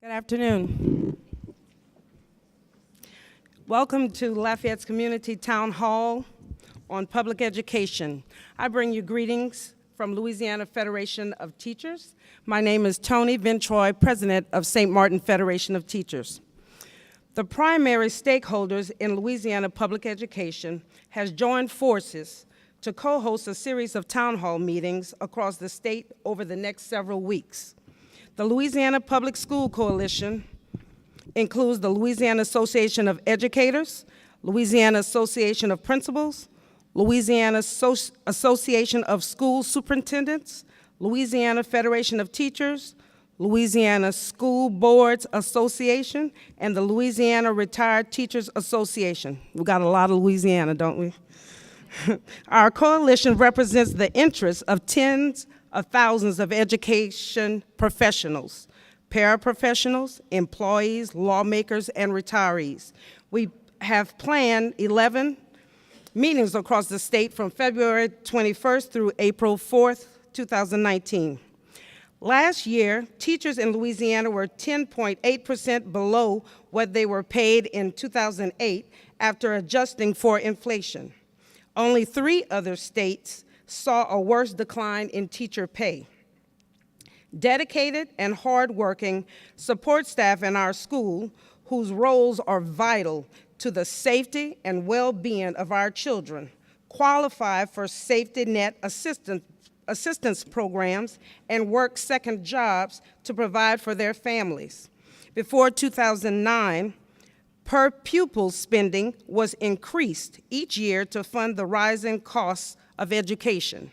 Good afternoon. Welcome to Lafayette's Community Town Hall on Public Education. I bring you greetings from Louisiana Federation of Teachers. My name is Tony Ventroy, President of St. Martin Federation of Teachers. The primary stakeholders in Louisiana public education has joined forces to co-host a series of town hall meetings across the state over the next several weeks. The Louisiana Public School Coalition includes the Louisiana Association of Educators, Louisiana Association of Principals, Louisiana Association of School Superintendents, Louisiana Federation of Teachers, Louisiana School Boards Association, and the Louisiana Retired Teachers Association. We've got a lot of Louisiana, don't we? Our coalition represents the interests of tens of thousands of education professionals, paraprofessionals, employees, lawmakers, and retirees. We have planned 11 meetings across the state from February 21st through April 4th, 2019. Last year, teachers in Louisiana were 10.8% below what they were paid in 2008 after adjusting for inflation. Only 3 other states saw a worse decline in teacher pay. Dedicated and hardworking support staff in our school, whose roles are vital to the safety and well-being of our children, qualify for safety net assistance programs and work second jobs to provide for their families. Before 2009, per pupil spending was increased each year to fund the rising costs of education.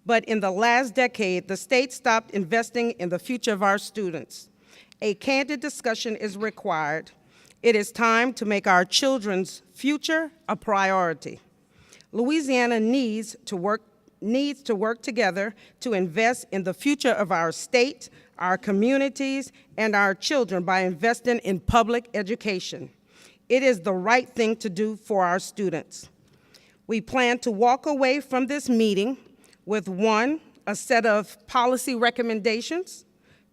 But in the last decade, the state stopped investing in the future of our students. A candid discussion is required. It is time to make our children's future a priority. Louisiana needs to work together to invest in the future of our state, our communities, and our children by investing in public education. It is the right thing to do for our students. We plan to walk away from this meeting with 1, a set of policy recommendations,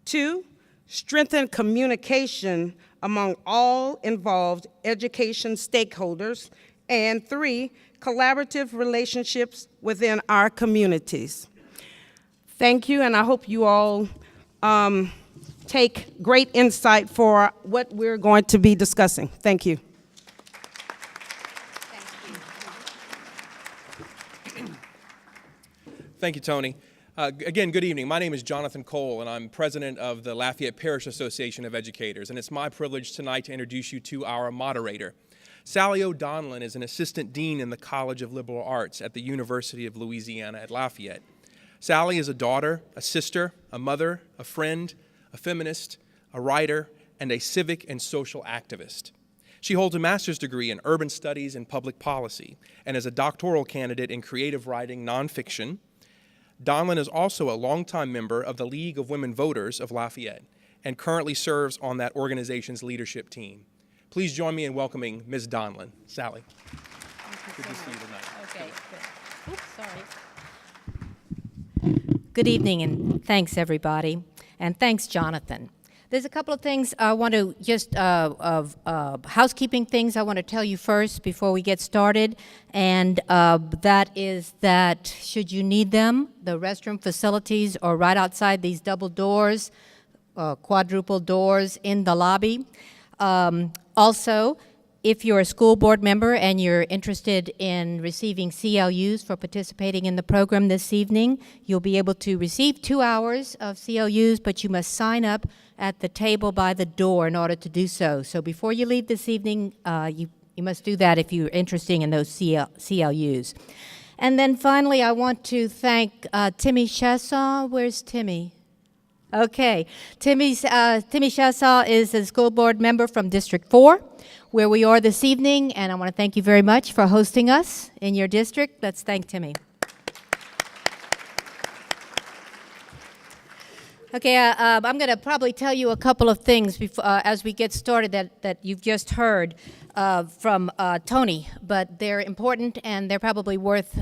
2, strengthen communication among all involved education stakeholders, and 3, collaborative relationships within our communities. Thank you, and I hope you all take great insight for what we're going to be discussing. Thank you. Thank you, Tony. Again, good evening. My name is Jonathan Cole, and I'm president of the Lafayette Parish Association of Educators, and it's my privilege tonight to introduce you to our moderator. Sally O'Donnell is an assistant dean in the College of Liberal Arts at the University of Louisiana at Lafayette. Sally is a daughter, a sister, a mother, a friend, a feminist, a writer, and a civic and social activist. She holds a master's degree in urban studies and public policy, and is a doctoral candidate in creative writing nonfiction. Donlin is also a longtime member of the League of Women Voters of Lafayette and currently serves on that organization's leadership team. Please join me in welcoming Ms. Donlin. Sally. Good to see you tonight. Okay, good. Oops, sorry. Good evening, and thanks, everybody. And thanks, Jonathan. There's a couple of things I want to just, housekeeping things I want to tell you first before we get started, and that is that should you need them, the restroom facilities are right outside these double doors, quadruple doors in the lobby. Also, if you're a school board member and you're interested in receiving CLUs for participating in the program this evening, you'll be able to receive 2 hours of CLUs, but you must sign up at the table by the door in order to do so. So before you leave this evening, you must do that if you're interested in those CLUs. And then finally, I want to thank Timmy Chassaw. Where's Timmy? Okay, Timmy Chassaw is a school board member from District 4, where we are this evening, and I want to thank you very much for hosting us in your district. Let's thank Timmy. Okay, I'm going to probably tell you a couple of things before, as we get started that you've just heard from Tony, but they're important and they're probably worth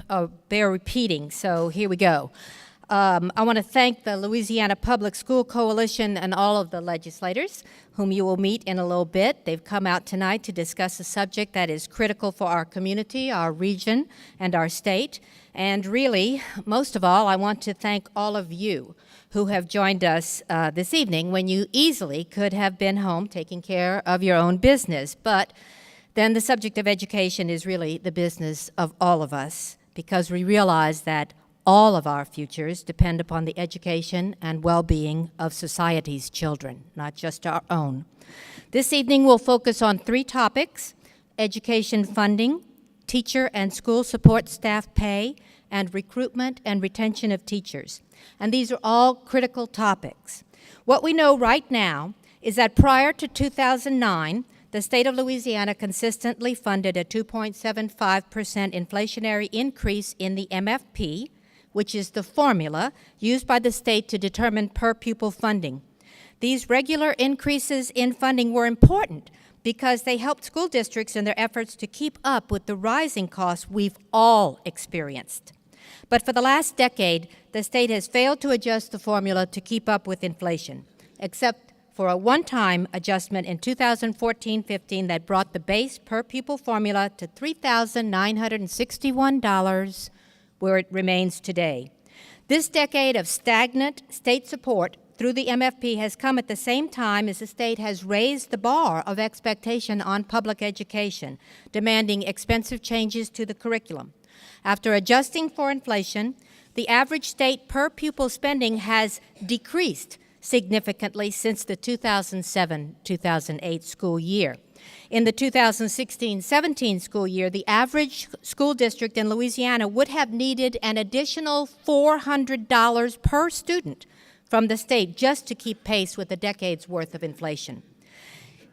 their repeating, so here we go. I want to thank the Louisiana Public School Coalition and all of the legislators whom you will meet in a little bit. They've come out tonight to discuss a subject that is critical for our community, our region, and our state. And really, most of all, I want to thank all of you who have joined us this evening when you easily could have been home taking care of your own business. But then the subject of education is really the business of all of us, because we realize that all of our futures depend upon the education and well-being of society's children, not just our own. This evening we'll focus on 3 topics: education funding, teacher and school support staff pay, and recruitment and retention of teachers. And these are all critical topics. What we know right now is that prior to 2009, the state of Louisiana consistently funded a 2.75% inflationary increase in the MFP, which is the formula used by the state to determine per-pupil funding. These regular increases in funding were important because they helped school districts in their efforts to keep up with the rising costs we've all experienced. But for the last decade, the state has failed to adjust the formula to keep up with inflation, except for a one-time adjustment in 2014-15 that brought the base per-pupil formula to $3,961, where it remains today. This decade of stagnant state support through the MFP has come at the same time as the state has raised the bar of expectation on public education, demanding expensive changes to the curriculum. After adjusting for inflation, the average state per-pupil spending has decreased significantly since the 2007-2008 school year. In the 2016-17 school year, the average school district in Louisiana would have needed an additional $400 per student from the state just to keep pace with a decade's worth of inflation.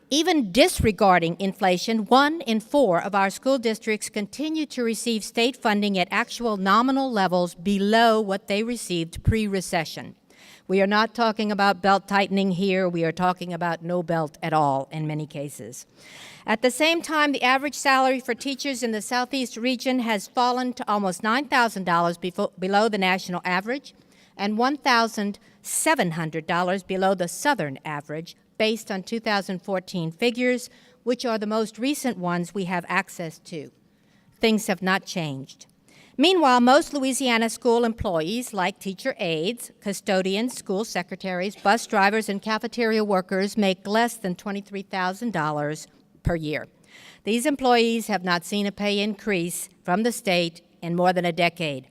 Even disregarding inflation, 1 in 4 of our school districts continue to receive state funding at actual nominal levels below what they received pre-recession. We are not talking about belt tightening here. We are talking about no belt at all in many cases. At the same time, the average salary for teachers in the Southeast region has fallen to almost $9,000 below the national average and $1,700 below the Southern average based on 2014 figures, which are the most recent ones we have access to. Things have not changed. Meanwhile, most Louisiana school employees, like teacher aides, custodians, school secretaries, bus drivers, and cafeteria workers, make less than $23,000 per year. These employees have not seen a pay increase from the state in more than a decade.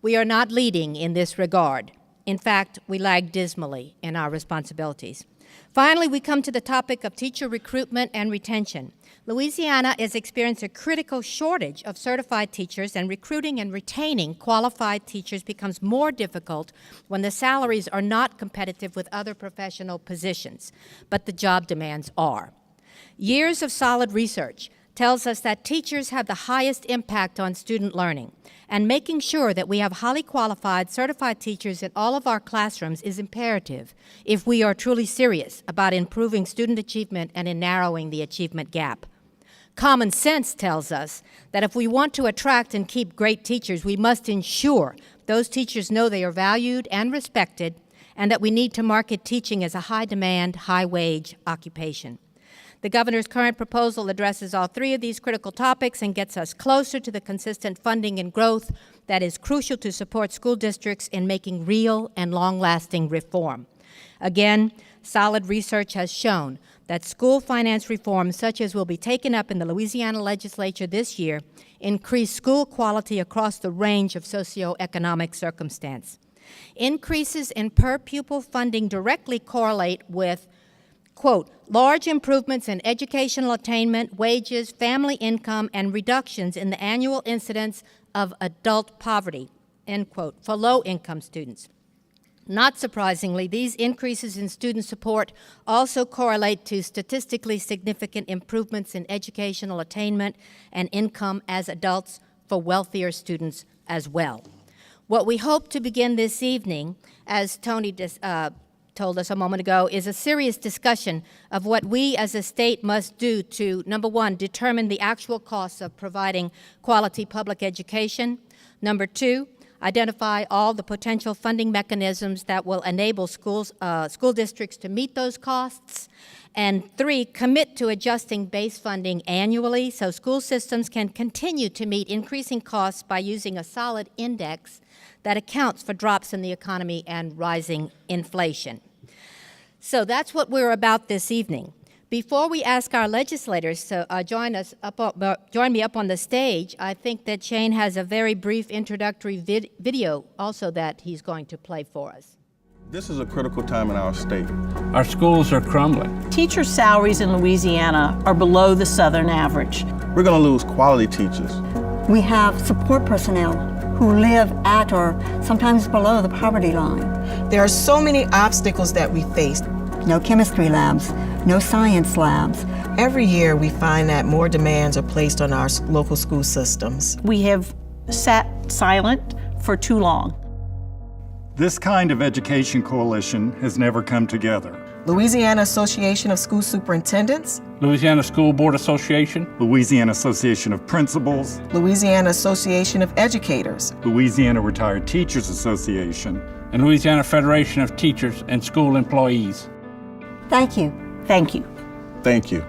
We are not leading in this regard. In fact, we lag dismally in our responsibilities. Finally, we come to the topic of teacher recruitment and retention. Louisiana has experienced a critical shortage of certified teachers, and recruiting and retaining qualified teachers becomes more difficult when the salaries are not competitive with other professional positions, but the job demands are. Years of solid research tells us that teachers have the highest impact on student learning, and making sure that we have highly qualified, certified teachers in all of our classrooms is imperative if we are truly serious about improving student achievement and in narrowing the achievement gap. Common sense tells us that if we want to attract and keep great teachers, we must ensure those teachers know they are valued and respected, and that we need to market teaching as a high-demand, high-wage occupation. The governor's current proposal addresses all 3 of these critical topics and gets us closer to the consistent funding and growth that is crucial to support school districts in making real and long-lasting reform. Again, solid research has shown that school finance reforms, such as will be taken up in the Louisiana legislature this year, increase school quality across the range of socioeconomic circumstance. Increases in per-pupil funding directly correlate with, quote, large improvements in educational attainment, wages, family income, and reductions in the annual incidence of adult poverty, end quote, for low-income students. Not surprisingly, these increases in student support also correlate to statistically significant improvements in educational attainment and income as adults for wealthier students as well. What we hope to begin this evening, as Tony told us a moment ago, is a serious discussion of what we as a state must do to, number 1, determine the actual costs of providing quality public education, number 2, identify all the potential funding mechanisms that will enable school districts to meet those costs, and 3, commit to adjusting base funding annually so school systems can continue to meet increasing costs by using a solid index that accounts for drops in the economy and rising inflation. So that's what we're about this evening. Before we ask our legislators to join me up on the stage, I think that Shane has a very brief introductory video also that he's going to play for us. This is a critical time in our state. Our schools are crumbling. Teacher salaries in Louisiana are below the Southern average. We're going to lose quality teachers. We have support personnel who live at or sometimes below the poverty line. There are so many obstacles that we face. No chemistry labs, no science labs. Every year we find that more demands are placed on our local school systems. We have sat silent for too long. This kind of education coalition has never come together. Louisiana Association of School Superintendents, Louisiana School Board Association, Louisiana Association of Principals, Louisiana Association of Educators, Louisiana Retired Teachers Association, and Louisiana Federation of Teachers and School Employees. Thank you. Thank you. Thank you.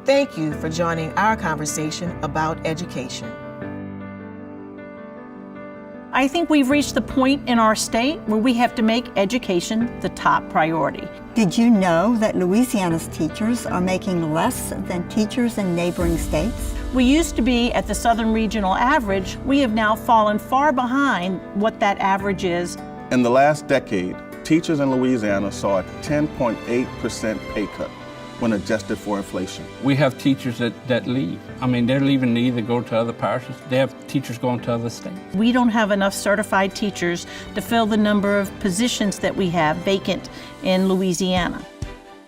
thank you for joining our conversation about education. I think we've reached the point in our state where we have to make education the top priority. Did you know that Louisiana's teachers are making less than teachers in neighboring states? We used to be at the Southern Regional average. We have now fallen far behind what that average is. In the last decade, teachers in Louisiana saw a 10.8% pay cut when adjusted for inflation. We have teachers that leave. I mean, they're leaving to either go to other parishes. They have teachers going to other states. We don't have enough certified teachers to fill the number of positions that we have vacant in Louisiana.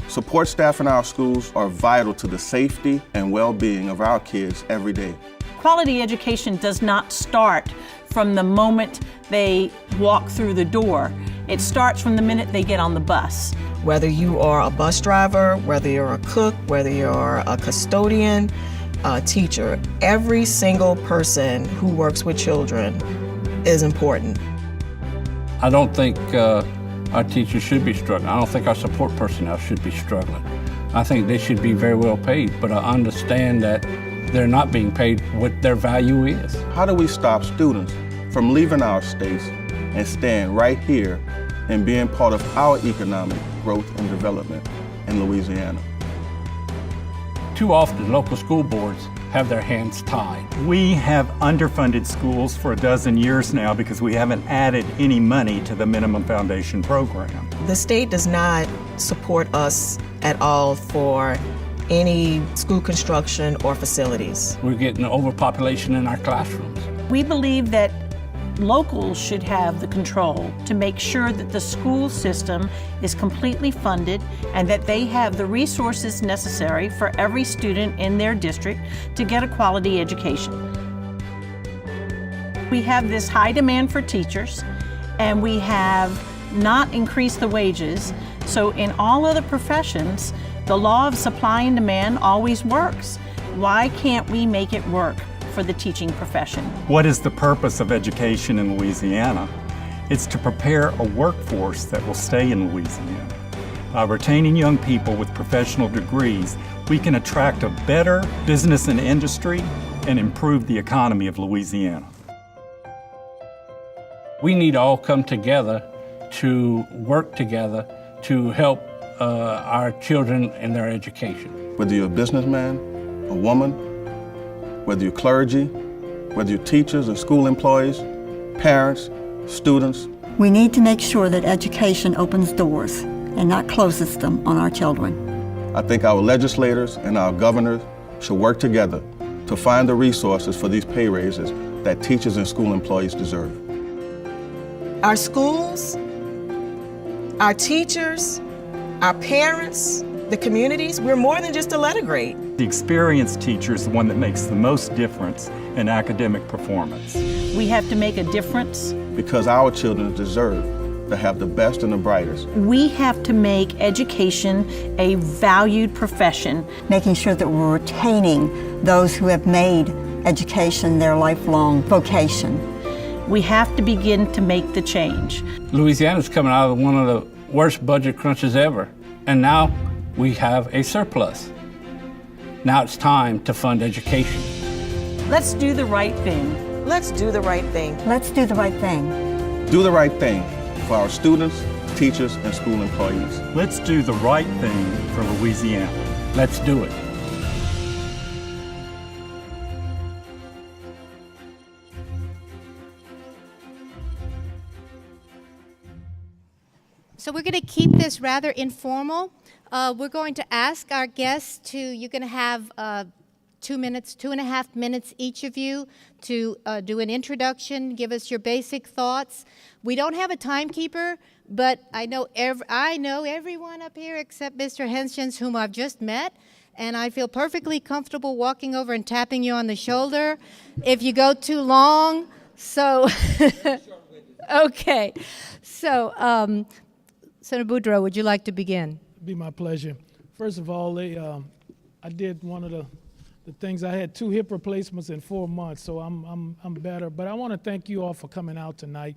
Support staff in our schools are vital to the safety and well-being of our kids every day. Quality education does not start from the moment they walk through the door. It starts from the minute they get on the bus. Whether you are a bus driver, whether you're a cook, whether you're a custodian, a teacher, every single person who works with children is important. I don't think our teachers should be struggling. I don't think our support personnel should be struggling. I think they should be very well paid, but I understand that they're not being paid what their value is. How do we stop students from leaving our states and staying right here and being part of our economic growth and development in Louisiana? Too often, local school boards have their hands tied. We have underfunded schools for a dozen years now because we haven't added any money to the minimum foundation program. The state does not support us at all for any school construction or facilities. We're getting overpopulation in our classrooms. We believe that locals should have the control to make sure that the school system is completely funded and that they have the resources necessary for every student in their district to get a quality education. We have this high demand for teachers, and we have not increased the wages. So in all other professions, the law of supply and demand always works. Why can't we make it work for the teaching profession? What is the purpose of education in Louisiana? It's to prepare a workforce that will stay in Louisiana. By retaining young people with professional degrees, we can attract a better business and industry and improve the economy of Louisiana. We need to all come together to work together to help our children in their education. Whether you're a businessman, a woman, whether you're clergy, whether you're teachers or school employees, parents, students. We need to make sure that education opens doors and not closes them on our children. I think our legislators and our governors should work together to find the resources for these pay raises that teachers and school employees deserve. Our schools, our teachers, our parents, the communities, we're more than just a letter grade. The experienced teacher is the one that makes the most difference in academic performance. We have to make a difference. Because our children deserve to have the best and the brightest. We have to make education a valued profession. Making sure that we're retaining those who have made education their lifelong vocation. We have to begin to make the change. Louisiana's coming out of one of the worst budget crunches ever, and now we have a surplus. Now it's time to fund education. Let's do the right thing. Let's do the right thing. Let's do the right thing. Do the right thing for our students, teachers, and school employees. Let's do the right thing for Louisiana. Let's do it. So we're going to keep this rather informal. We're going to ask our guests to, you're going to have 2.5 minutes each of you to do an introduction, give us your basic thoughts. We don't have a timekeeper, but I know everyone up here except Mr. Henschens, whom I've just met, and I feel perfectly comfortable walking over and tapping you on the shoulder if you go too long. So, okay. So, Senator Boudreaux, would you like to begin? It'd be my pleasure. First of all, I did one of the things. I had 2 hip replacements in 4 months, so I'm better. But I want to thank you all for coming out tonight.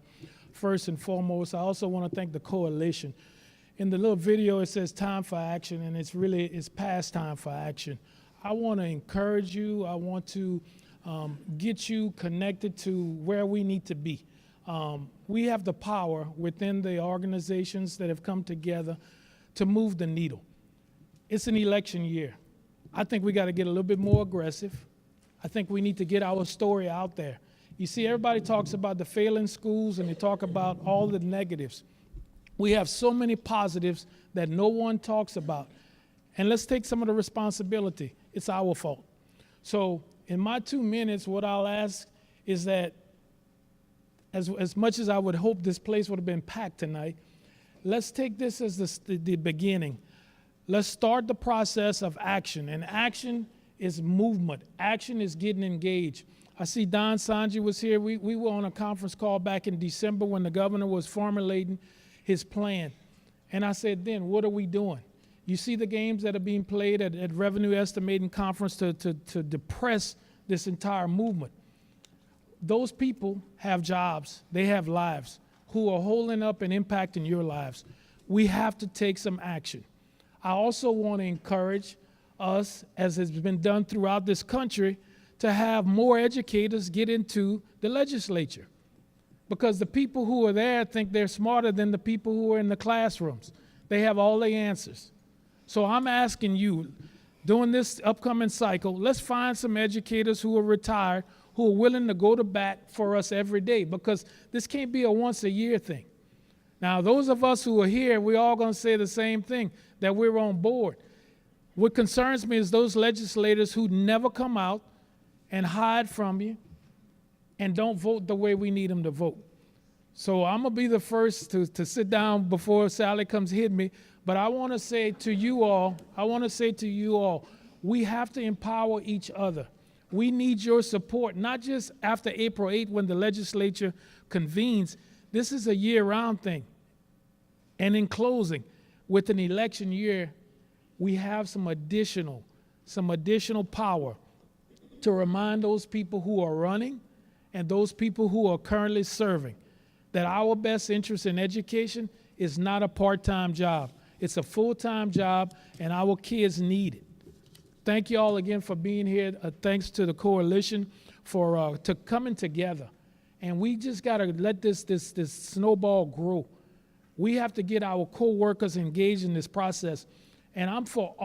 First and foremost, I also want to thank the coalition. In the little video, it says time for action, and it's past time for action. I want to encourage you. I want to get you connected to where we need to be. We have the power within the organizations that have come together to move the needle. It's an election year. I think we got to get a little bit more aggressive. I think we need to get our story out there. You see, everybody talks about the failing schools and they talk about all the negatives. We have so many positives that no one talks about. And let's take some of the responsibility. It's our fault. So in my 2 minutes, what I'll ask is that as much as I would hope this place would have been packed tonight, let's take this as the beginning. Let's start the process of action. And action is movement. Action is getting engaged. I see Don Sanji was here. We were on a conference call back in December when the governor was formulating his plan. And I said, then, what are we doing? You see the games that are being played at Revenue Estimating Conference to depress this entire movement. Those people have jobs, they have lives, who are holding up and impacting your lives. We have to take some action. I also want to encourage us, as has been done throughout this country, to have more educators get into the legislature. Because the people who are there think they're smarter than the people who are in the classrooms. They have all the answers. So I'm asking you, during this upcoming cycle, let's find some educators who are retired, who are willing to go to bat for us every day, because this can't be a once-a-year thing. Now, those of us who are here, we're all going to say the same thing, that we're on board. What concerns me is those legislators who never come out and hide from you and don't vote the way we need them to vote. So I'm going to be the first to sit down before Sally comes hit me, but I want to say to you all, we have to empower each other. We need your support, not just after April 8th when the legislature convenes. This is a year-round thing. And in closing, with an election year, we have some additional power to remind those people who are running and those people who are currently serving that our best interest in education is not a part-time job. It's a full-time job, and our kids need it. Thank you all again for being here. Thanks to the coalition for coming together. And we just got to let this snowball grow. We have to get our co-workers engaged in this process. And I'm for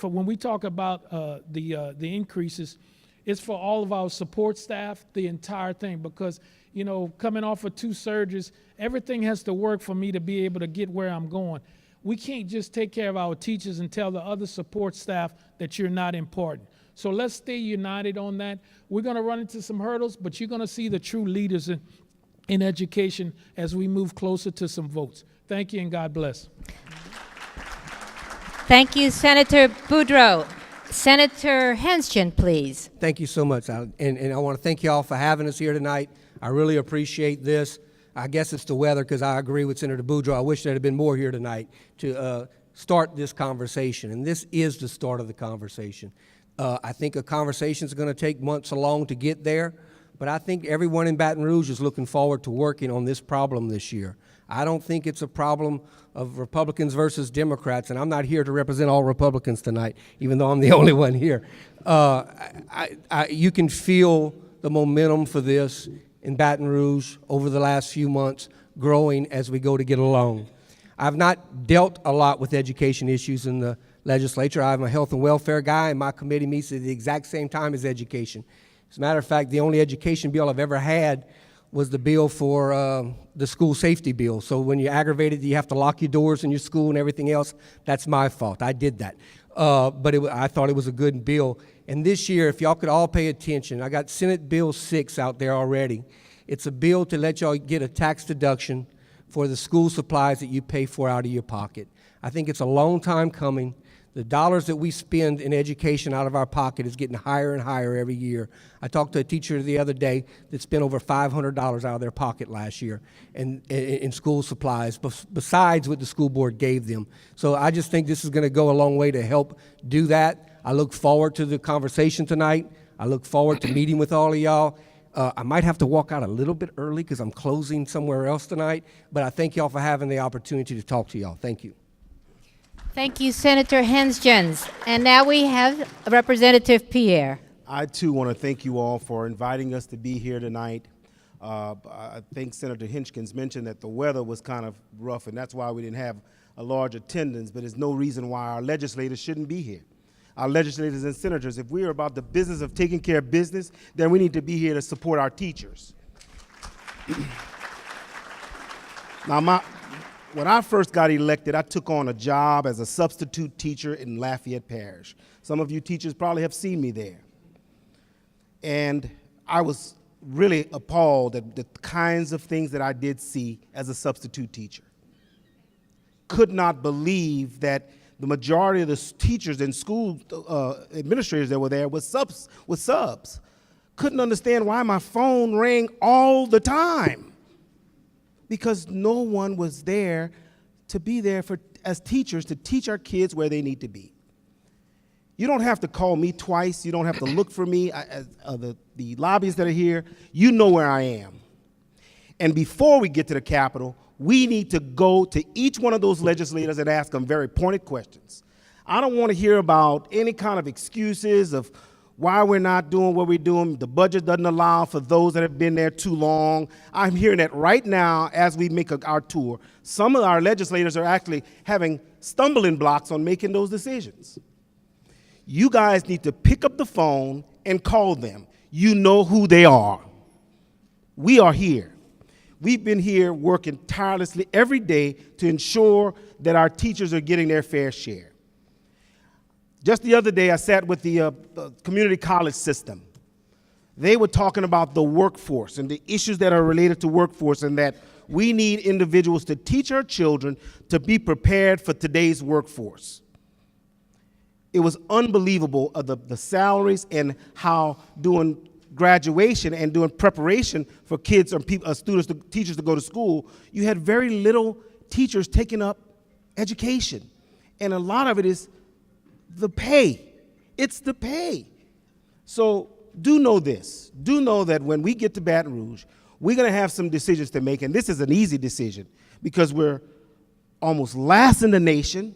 when we talk about the increases, it's for all of our support staff, the entire thing, because, you know, coming off of 2 surgeries, everything has to work for me to be able to get where I'm going. We can't just take care of our teachers and tell the other support staff that you're not important. So let's stay united on that. We're going to run into some hurdles, but you're going to see the true leaders in education as we move closer to some votes. Thank you, and God bless. Thank you, Senator Boudreaux. Senator Henschen, please. Thank you so much. And I want to thank you all for having us here tonight. I really appreciate this. I guess it's the weather, because I agree with Senator Boudreaux. I wish there had been more here tonight to start this conversation. And this is the start of the conversation. I think a conversation is going to take months along to get there. but I think everyone in Baton Rouge is looking forward to working on this problem this year. I don't think it's a problem of Republicans versus Democrats, and I'm not here to represent all Republicans tonight, even though I'm the only one here. You can feel the momentum for this in Baton Rouge over the last few months growing as we go to get along. I've not dealt a lot with education issues in the legislature. I'm a health and welfare guy, and my committee meets at the exact same time as education. As a matter of fact, the only education bill I've ever had was the bill for the school safety bill. So when you're aggravated, you have to lock your doors in your school and everything else. That's my fault. I did that. But I thought it was a good bill. And this year, if y'all could all pay attention, I got Senate Bill 6 out there already. It's a bill to let y'all get a tax deduction for the school supplies that you pay for out of your pocket. I think it's a long time coming. The dollars that we spend in education out of our pocket is getting higher and higher every year. I talked to a teacher the other day that spent over $500 out of their pocket last year in school supplies, besides what the school board gave them. So I just think this is going to go a long way to help do that. I look forward to the conversation tonight. I look forward to meeting with all of y'all. I might have to walk out a little bit early because I'm closing somewhere else tonight, but I thank y'all for having the opportunity to talk to y'all. Thank you. Thank you, Senator Hensgens. And now we have Representative Pierre. I, too, want to thank you all for inviting us to be here tonight. I think Senator Hensgens mentioned that the weather was kind of rough, and that's why we didn't have a large attendance, but there's no reason why our legislators shouldn't be here. Our legislators and senators, if we are about the business of taking care of business, then we need to be here to support our teachers. Now, when I first got elected, I took on a job as a substitute teacher in Lafayette Parish. Some of you teachers probably have seen me there. And I was really appalled at the kinds of things that I did see as a substitute teacher. Could not believe that the majority of the teachers and school administrators that were there was subs. Couldn't understand why my phone rang all the time, because no one was there to be there as teachers to teach our kids where they need to be. You don't have to call me twice. You don't have to look for me. The lobbyists that are here, you know where I am. And before we get to the Capitol, we need to go to each one of those legislators and ask them very pointed questions. I don't want to hear about any kind of excuses of why we're not doing what we're doing. The budget doesn't allow for those that have been there too long. I'm hearing that right now as we make our tour. Some of our legislators are actually having stumbling blocks on making those decisions. You guys need to pick up the phone and call them. You know who they are. We are here. We've been here working tirelessly every day to ensure that our teachers are getting their fair share. Just the other day, I sat with the community college system. They were talking about the workforce and the issues that are related to workforce, and that we need individuals to teach our children to be prepared for today's workforce. It was unbelievable the salaries and how doing graduation and doing preparation for kids or teachers to go to school, you had very little teachers taking up education. And a lot of it is the pay. It's the pay. So do know this. Do know that when we get to Baton Rouge, we're going to have some decisions to make, and this is an easy decision because we're almost last in the nation.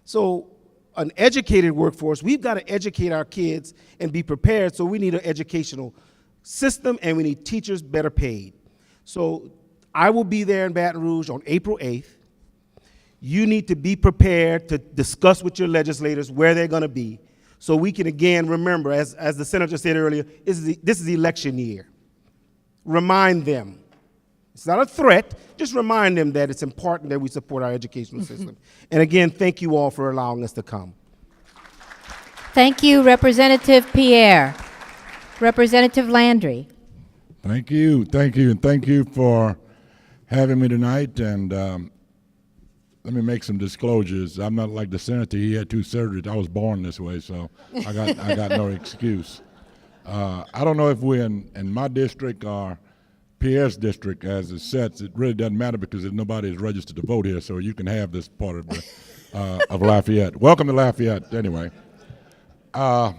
So an educated workforce, we've got to educate our kids and be prepared, so we need an educational system and we need teachers better paid. So I will be there in Baton Rouge on April 8th. You need to be prepared to discuss with your legislators where they're going to be, so we can again remember, as the senator said earlier, this is election year. Remind them. It's not a threat, just remind them that it's important that we support our educational system. And again, thank you all for allowing us to come. Thank you, Representative Pierre. Representative Landry. Thank you, and thank you for having me tonight. And let me make some disclosures. I'm not like the senator. He had 2 surgeries. I was born this way, so I got no excuse. I don't know if we're in my district or Pierre's district as it sets. It really doesn't matter because nobody is registered to vote here, so you can have this part of of Lafayette. Welcome to Lafayette, anyway. I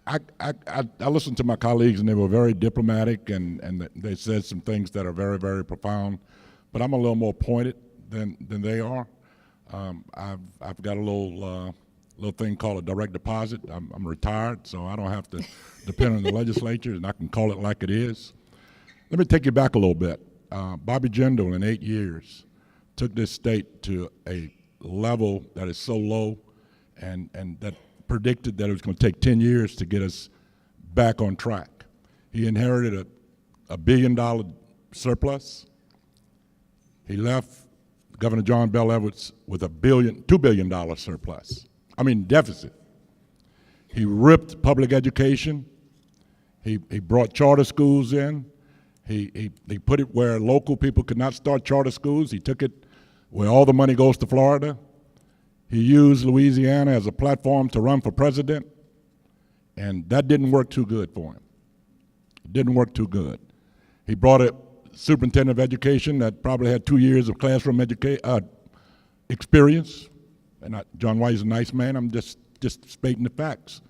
I listened to my colleagues, and they were very diplomatic, and they said some things that are very, very profound. But I'm a little more pointed than they are. I've got a little thing called a direct deposit. I'm retired, so I don't have to depend on the legislature, and I can call it like it is. Let me take you back a little bit. Bobby Jindal, in 8 years, took this state to a level that is so low, and that predicted that it was going to take 10 years to get us back on track. He inherited a $1 billion surplus. He left Governor John Bel Edwards with $2 billion surplus. Deficit. He ripped public education. He brought charter schools in. He put it where local people could not start charter schools. He took it where all the money goes to Florida. He used Louisiana as a platform to run for president, and that didn't work too good for him. It didn't work too good. He brought a superintendent of education that probably had 2 years of classroom experience. And John White is a nice man. I'm just stating the facts.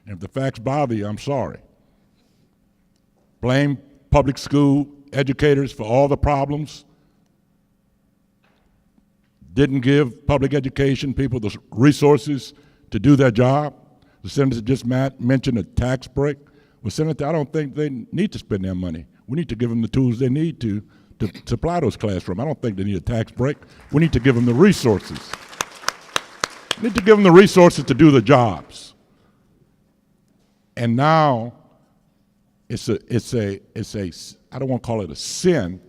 And if the facts bother you, I'm sorry. Blame public school educators for all the problems. Didn't give public education people the resources to do their job. The senator just mentioned a tax break. Well, Senator, I don't think they need to spend their money. We need to give them the tools they need to supply those classrooms. I don't think they need a tax break. We need to give them the resources. We need to give them the resources to do the jobs. And now it's a I don't want to call it a sin,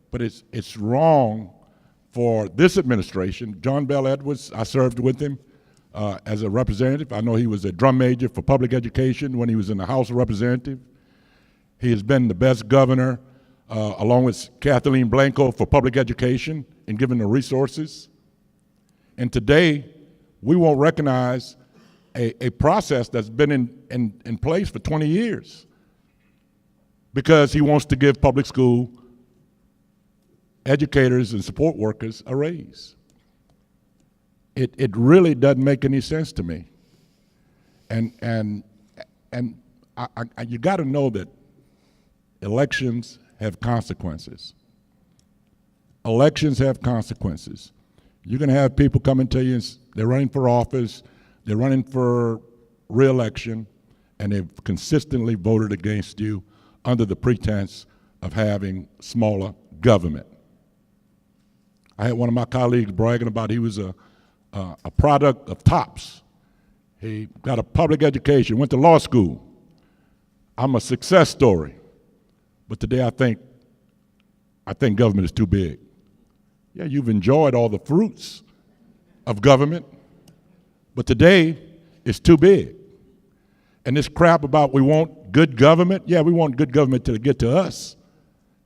but it's wrong for this administration. John Bel Edwards, I served with him as a representative. I know he was a drum major for public education when he was in the House of Representatives. He has been the best governor, along with Kathleen Blanco, for public education and giving the resources. And today, we won't recognize a process that's been in place for 20 years because he wants to give public school educators and support workers a raise. It really doesn't make any sense to me. And you got to know that elections have consequences. Elections have consequences. You're going to have people come and tell you they're running for office, they're running for re-election, and they've consistently voted against you under the pretense of having smaller government. I had one of my colleagues bragging about he was a product of TOPS. He got a public education, went to law school. I'm a success story. But today I think government is too big. Yeah, you've enjoyed all the fruits of government, but today it's too big. And this crap about we want good government, yeah, we want good government to get to us.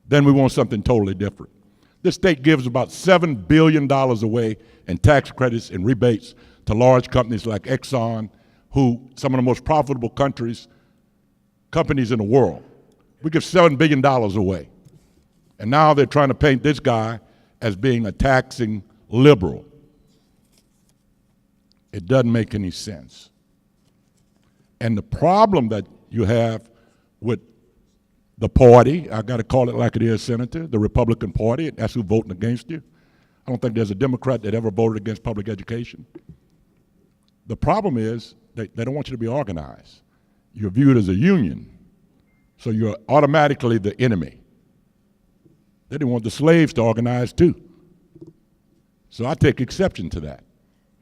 Then we want something totally different. This state gives about $7 billion away in tax credits and rebates to large companies like Exxon, who some of the most profitable companies in the world. We give $7 billion away. And now they're trying to paint this guy as being a taxing liberal. It doesn't make any sense. And the problem that you have with the party, I got to call it like it is, Senator, the Republican Party, that's who's voting against you. I don't think there's a Democrat that ever voted against public education. The problem is they don't want you to be organized. You're viewed as a union, so you're automatically the enemy. They didn't want the slaves to organize too. So I take exception to that.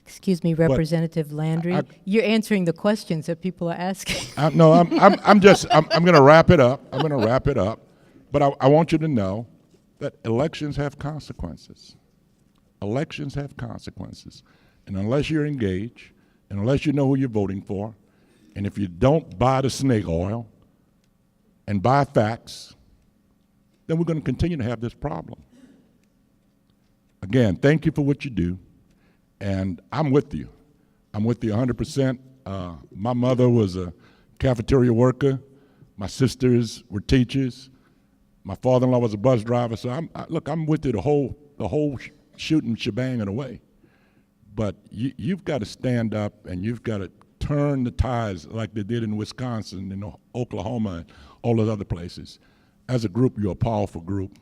Excuse me, Representative Landry. You're answering the questions that people are asking. I'm going to wrap it up. I'm going to wrap it up. But I want you to know that elections have consequences. Elections have consequences. And unless you're engaged, and unless you know who you're voting for, and if you don't buy the snake oil and buy facts, then we're going to continue to have this problem. Again, thank you for what you do. And I'm with you. I'm with you 100%. My mother was a cafeteria worker. My sisters were teachers. My father-in-law was a bus driver. So I'm with you the whole shooting shebang in a way. But you've got to stand up and you've got to turn the tides like they did in Wisconsin and Oklahoma and all those other places. As a group, you're a powerful group.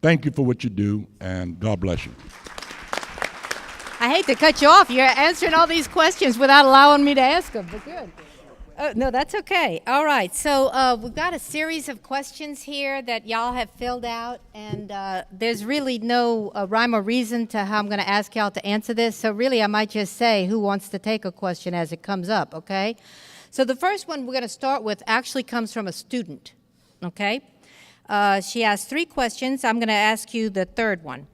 Thank you for what you do, and God bless you. I hate to cut you off. You're answering all these questions without allowing me to ask them, but good. No, that's okay. All right, so we've got a series of questions here that y'all have filled out, and there's really no rhyme or reason to how I'm going to ask y'all to answer this, so really I might just say who wants to take a question as it comes up, okay? So the first one we're going to start with actually comes from a student, okay? She asked 3 questions. I'm going to ask you the third one.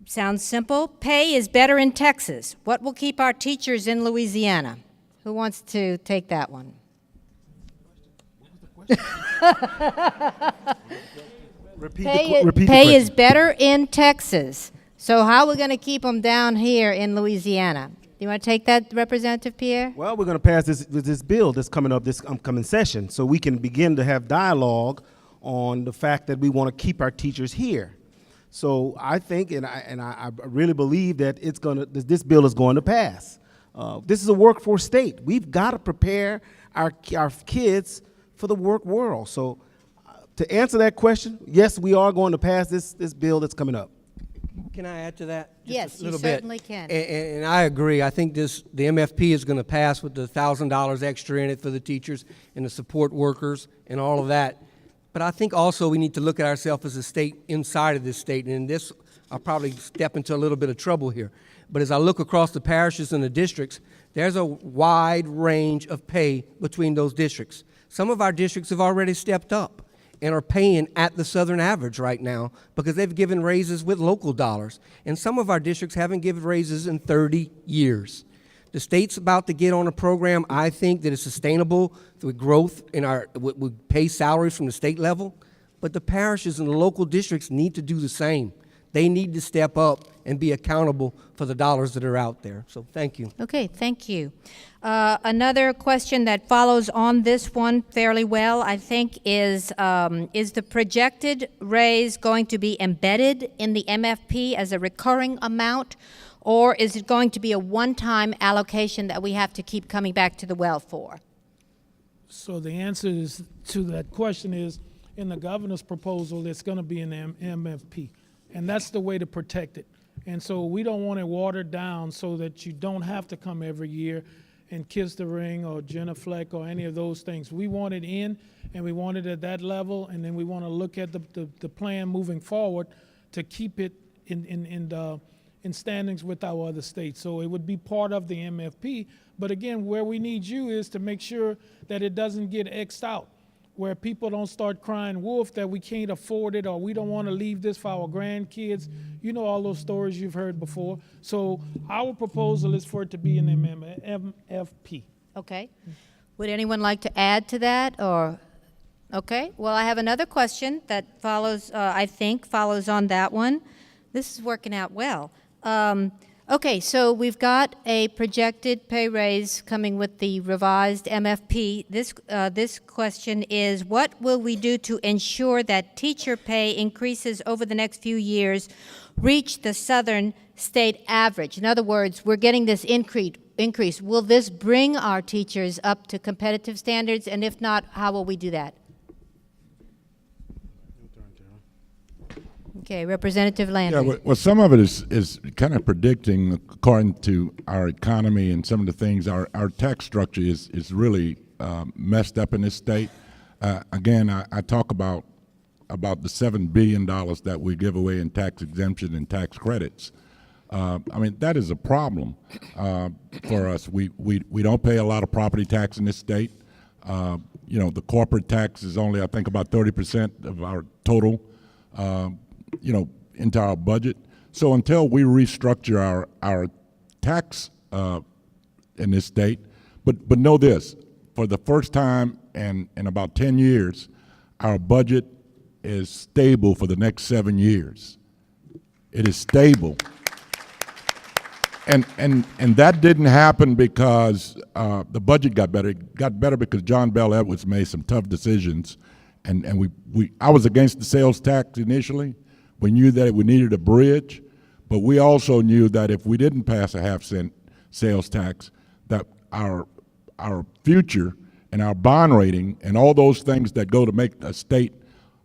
Sounds simple. Pay is better in Texas. What will keep our teachers in Louisiana? Who wants to take that one? Pay is better in Texas. So how are we going to keep them down here in Louisiana? Do you want to take that, Representative Pierre? Well, we're going to pass this bill that's coming up this upcoming session, so we can begin to have dialogue on the fact that we want to keep our teachers here. So I think, and I really believe that this bill is going to pass. This is a workforce state. We've got to prepare our kids for the work world. So to answer that question, yes, we are going to pass this bill that's coming up. Can I add to that? Yes, you certainly can. And I agree. I think the MFP is going to pass with the $1,000 extra in it for the teachers and the support workers and all of that. But I think also we need to look at ourselves as a state inside of this state. And in this, I'll probably step into a little bit of trouble here. But as I look across the parishes and the districts, there's a wide range of pay between those districts. Some of our districts have already stepped up and are paying at the southern average right now because they've given raises with local dollars. And some of our districts haven't given raises in 30 years. The state's about to get on a program, I think, that is sustainable with growth in with pay salaries from the state level. But the parishes and the local districts need to do the same. They need to step up and be accountable for the dollars that are out there. So thank you. Okay, thank you. Another question that follows on this one fairly well, I think, is the projected raise going to be embedded in the MFP as a recurring amount, or is it going to be a one-time allocation that we have to keep coming back to the well for? So the answer to that question is, in the governor's proposal, it's going to be an MFP. And that's the way to protect it. And so we don't want it watered down so that you don't have to come every year and kiss the ring or genuflect or any of those things. We want it in, and we want it at that level, and then we want to look at the plan moving forward to keep it in standings with our other states. So it would be part of the MFP. But again, where we need you is to make sure that it doesn't get X'd out, where people don't start crying wolf that we can't afford it or we don't want to leave this for our grandkids. You know all those stories you've heard before. So our proposal is for it to be an MFP. Okay. Would anyone like to add to that? Or okay. Well, I have another question that follows, I think, follows on that one. This is working out well. Okay, so we've got a projected pay raise coming with the revised MFP. This question is, what will we do to ensure that teacher pay increases over the next few years reach the southern state average? In other words, we're getting this increase. Will this bring our teachers up to competitive standards? And if not, how will we do that? Okay, Representative Landry. Yeah, well, some of it is kind of predicting, according to our economy and some of the things, our tax structure is really messed up in this state. Again, I talk about the $7 billion that we give away in tax exemption and tax credits. I mean, that is a problem for us. We don't pay a lot of property tax in this state. You know, the corporate tax is only, I think, about 30% of our total into our budget. So until we restructure our tax in this state, but know this, for the first time in about 10 years, our budget is stable for the next 7 years. It is stable. And that didn't happen because the budget got better. It got better because John Bell Edwards made some tough decisions. And I was against the sales tax initially. We knew that we needed a bridge, but we also knew that if we didn't pass a half-cent sales tax, that our future and our bond rating and all those things that go to make a state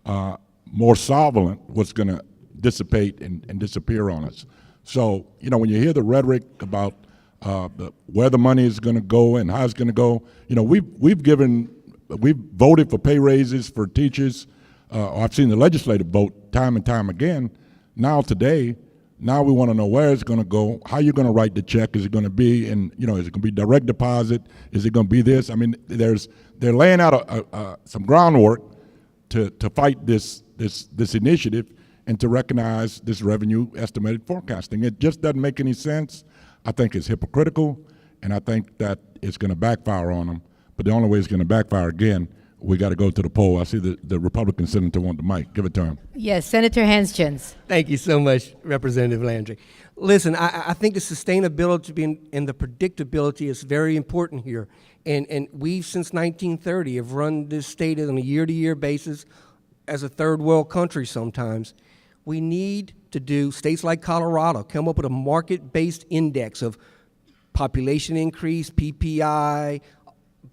more solvent, what's going to dissipate and disappear on us. So, you know, when you hear the rhetoric about where the money is going to go and how it's going to go, you know, we've voted for pay raises for teachers. I've seen the legislative vote time and time again. Now we want to know where it's going to go, how you're going to write the check. Is it going to be, and you know, is it going to be direct deposit? Is it going to be this? I mean, they're laying out some groundwork to fight this initiative and to recognize this revenue estimated forecasting. It just doesn't make any sense. I think it's hypocritical, and I think that it's going to backfire on them. But the only way it's going to backfire again, we got to go to the poll. I see the Republican senator want the mic. Give it to him. Yes, Senator Hanskins. Thank you so much, Representative Landry. Listen, I think the sustainability and the predictability is very important here. And we, since 1930, have run this state on a year-to-year basis as a third world country sometimes. We need to do, states like Colorado, come up with a market-based index of population increase, PPI,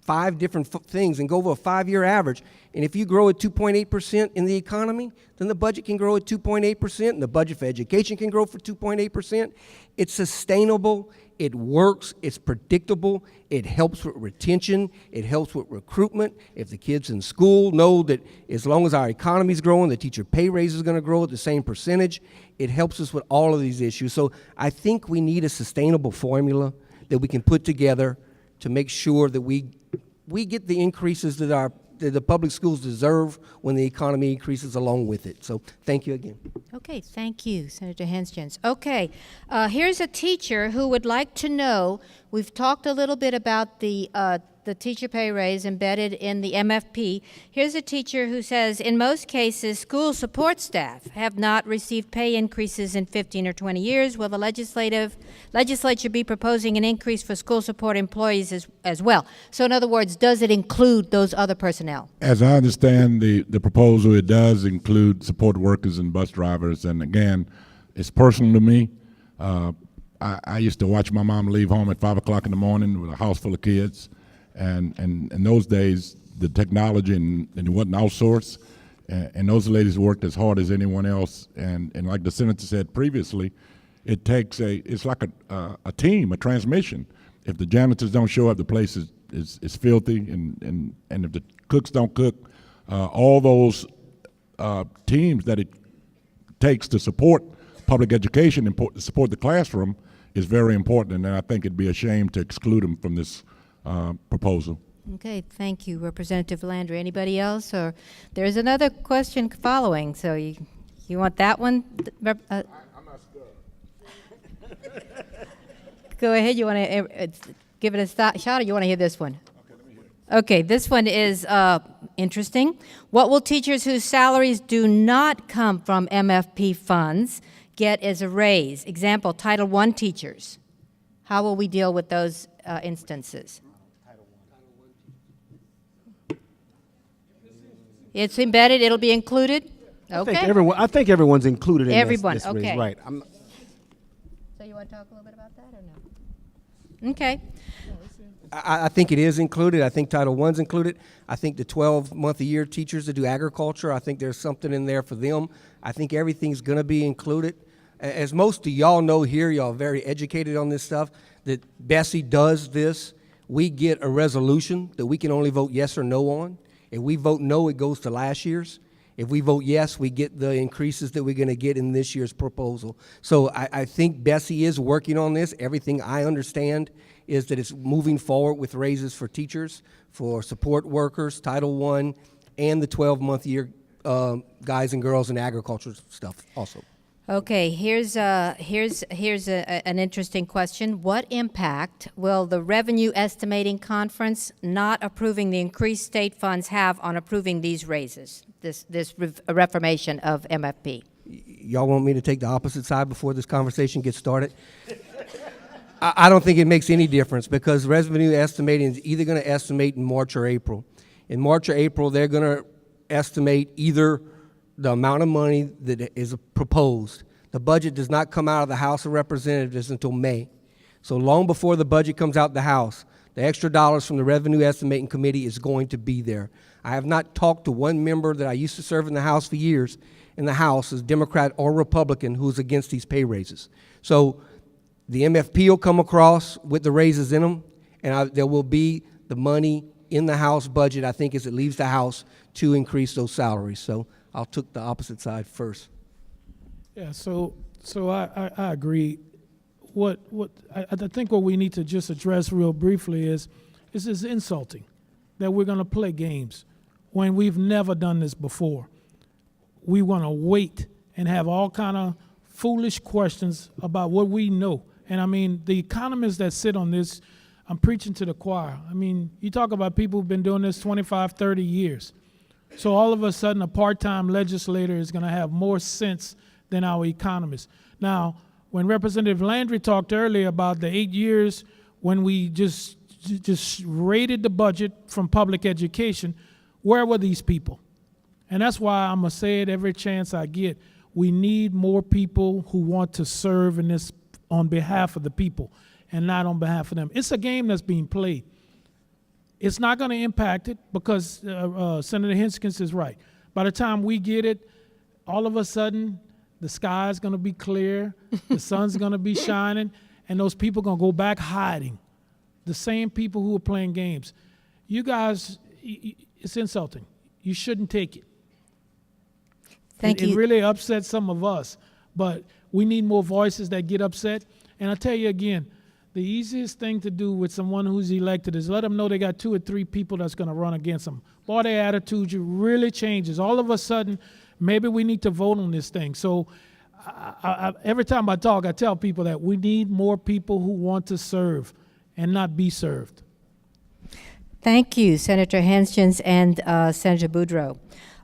5 different things, and go over a 5-year average. And if you grow at 2.8% in the economy, then the budget can grow at 2.8%, and the budget for education can grow for 2.8%. It's sustainable, it works, it's predictable, it helps with retention, it helps with recruitment. If the kids in school know that as long as our economy is growing, the teacher pay raise is going to grow at the same percentage, it helps us with all of these issues. So I think we need a sustainable formula that we can put together to make sure that we get the increases that the public schools deserve when the economy increases along with it. So thank you again. Okay, thank you, Senator Hanskins. Okay, here's a teacher who would like to know, we've talked a little bit about the teacher pay raise embedded in the MFP. Here's a teacher who says, in most cases, school support staff have not received pay increases in 15 or 20 years. Will the legislature be proposing an increase for school support employees as well? So in other words, does it include those other personnel? As I understand the proposal, it does include support workers and bus drivers. And again, it's personal to me. I used to watch my mom leave home at 5 o'clock in the morning with a house full of kids. And in those days, the technology and it wasn't outsourced, and those ladies worked as hard as anyone else. And like the senator said previously, it takes it's like a team, a transmission. If the janitors don't show up, the place is filthy, and if the cooks don't cook, all those teams that it takes to support public education and support the classroom is very important. And I think it'd be a shame to exclude them from this proposal. Okay, thank you, Representative Landry. Anybody else? Or there's another question following, so you want that one? I'm not sure. Go ahead. You want to give it a shot, or you want to hear this one? Okay, let me hear it. Okay, this one is interesting. What will teachers whose salaries do not come from MFP funds get as a raise? Example, Title I teachers. How will we deal with those instances? It's embedded. It'll be included. Okay. I think everyone's included in everyone. This Okay. raise, right? So you want to talk a little bit about that or no? Okay. I think it is included. I think Title I's included. I think the 12-month-a-year teachers that do agriculture, I think there's something in there for them. I think everything's going to be included. As most of y'all know here, y'all are very educated on this stuff, that Bessie does this. We get a resolution that we can only vote yes or no on. If we vote no, it goes to last year's. If we vote yes, we get the increases that we're going to get in this year's proposal. So I think Bessie is working on this. Everything I understand is that it's moving forward with raises for teachers, for support workers, Title I, and the 12-month-year guys and girls in agriculture stuff also. Okay, here's an interesting question. What impact will the Revenue Estimating Conference not approving the increased state funds have on approving these raises, this reformation of MFP? Y'all want me to take the opposite side before this conversation gets started? I don't think it makes any difference, because revenue estimating is either going to estimate in March or April. In March or April, they're going to estimate either the amount of money that is proposed. The budget does not come out of the House of Representatives until May. So long before the budget comes out the House, The extra dollars from the Revenue Estimating Committee is going to be there. I have not talked to one member that I used to serve in the House for years, in the House, as Democrat or Republican, who's against these pay raises. So the MFP will come across with the raises in them, and there will be the money in the House budget, I think, as it leaves the House to increase those salaries. So I'll take the opposite side first. Yeah, so I agree. I think what we need to just address real briefly is it's insulting that we're going to play games when we've never done this before. We want to wait and have all kind of foolish questions about what we know. And I mean, the economists that sit on this, I'm preaching to the choir. I mean, you talk about people who've been doing this 25, 30 years. So all of a sudden, a part-time legislator is going to have more sense than our economists. Now, when Representative Landry talked earlier about the 8 years when we just raided the budget from public education, where were these people? And that's why I'm going to say it every chance I get. We need more people who want to serve in this on behalf of the people and not on behalf of them. It's a game that's being played. It's not going to impact it because Senator Hinskins is right. By the time we get it, all of a sudden, the sky's going to be clear, the sun's going to be shining, and those people are going to go back hiding. The same people who are playing games. You guys, it's insulting. You shouldn't take it. Thank you. It really upsets some of us, but we need more voices that get upset. And I tell you again, the easiest thing to do with someone who's elected is let them know they got 2 or 3 people that's going to run against them. Boy, their attitude really changes. All of a sudden, maybe we need to vote on this thing. So every time I talk, I tell people that we need more people who want to serve and not be served. Thank you, Senator Hinskins and Senator Boudreau.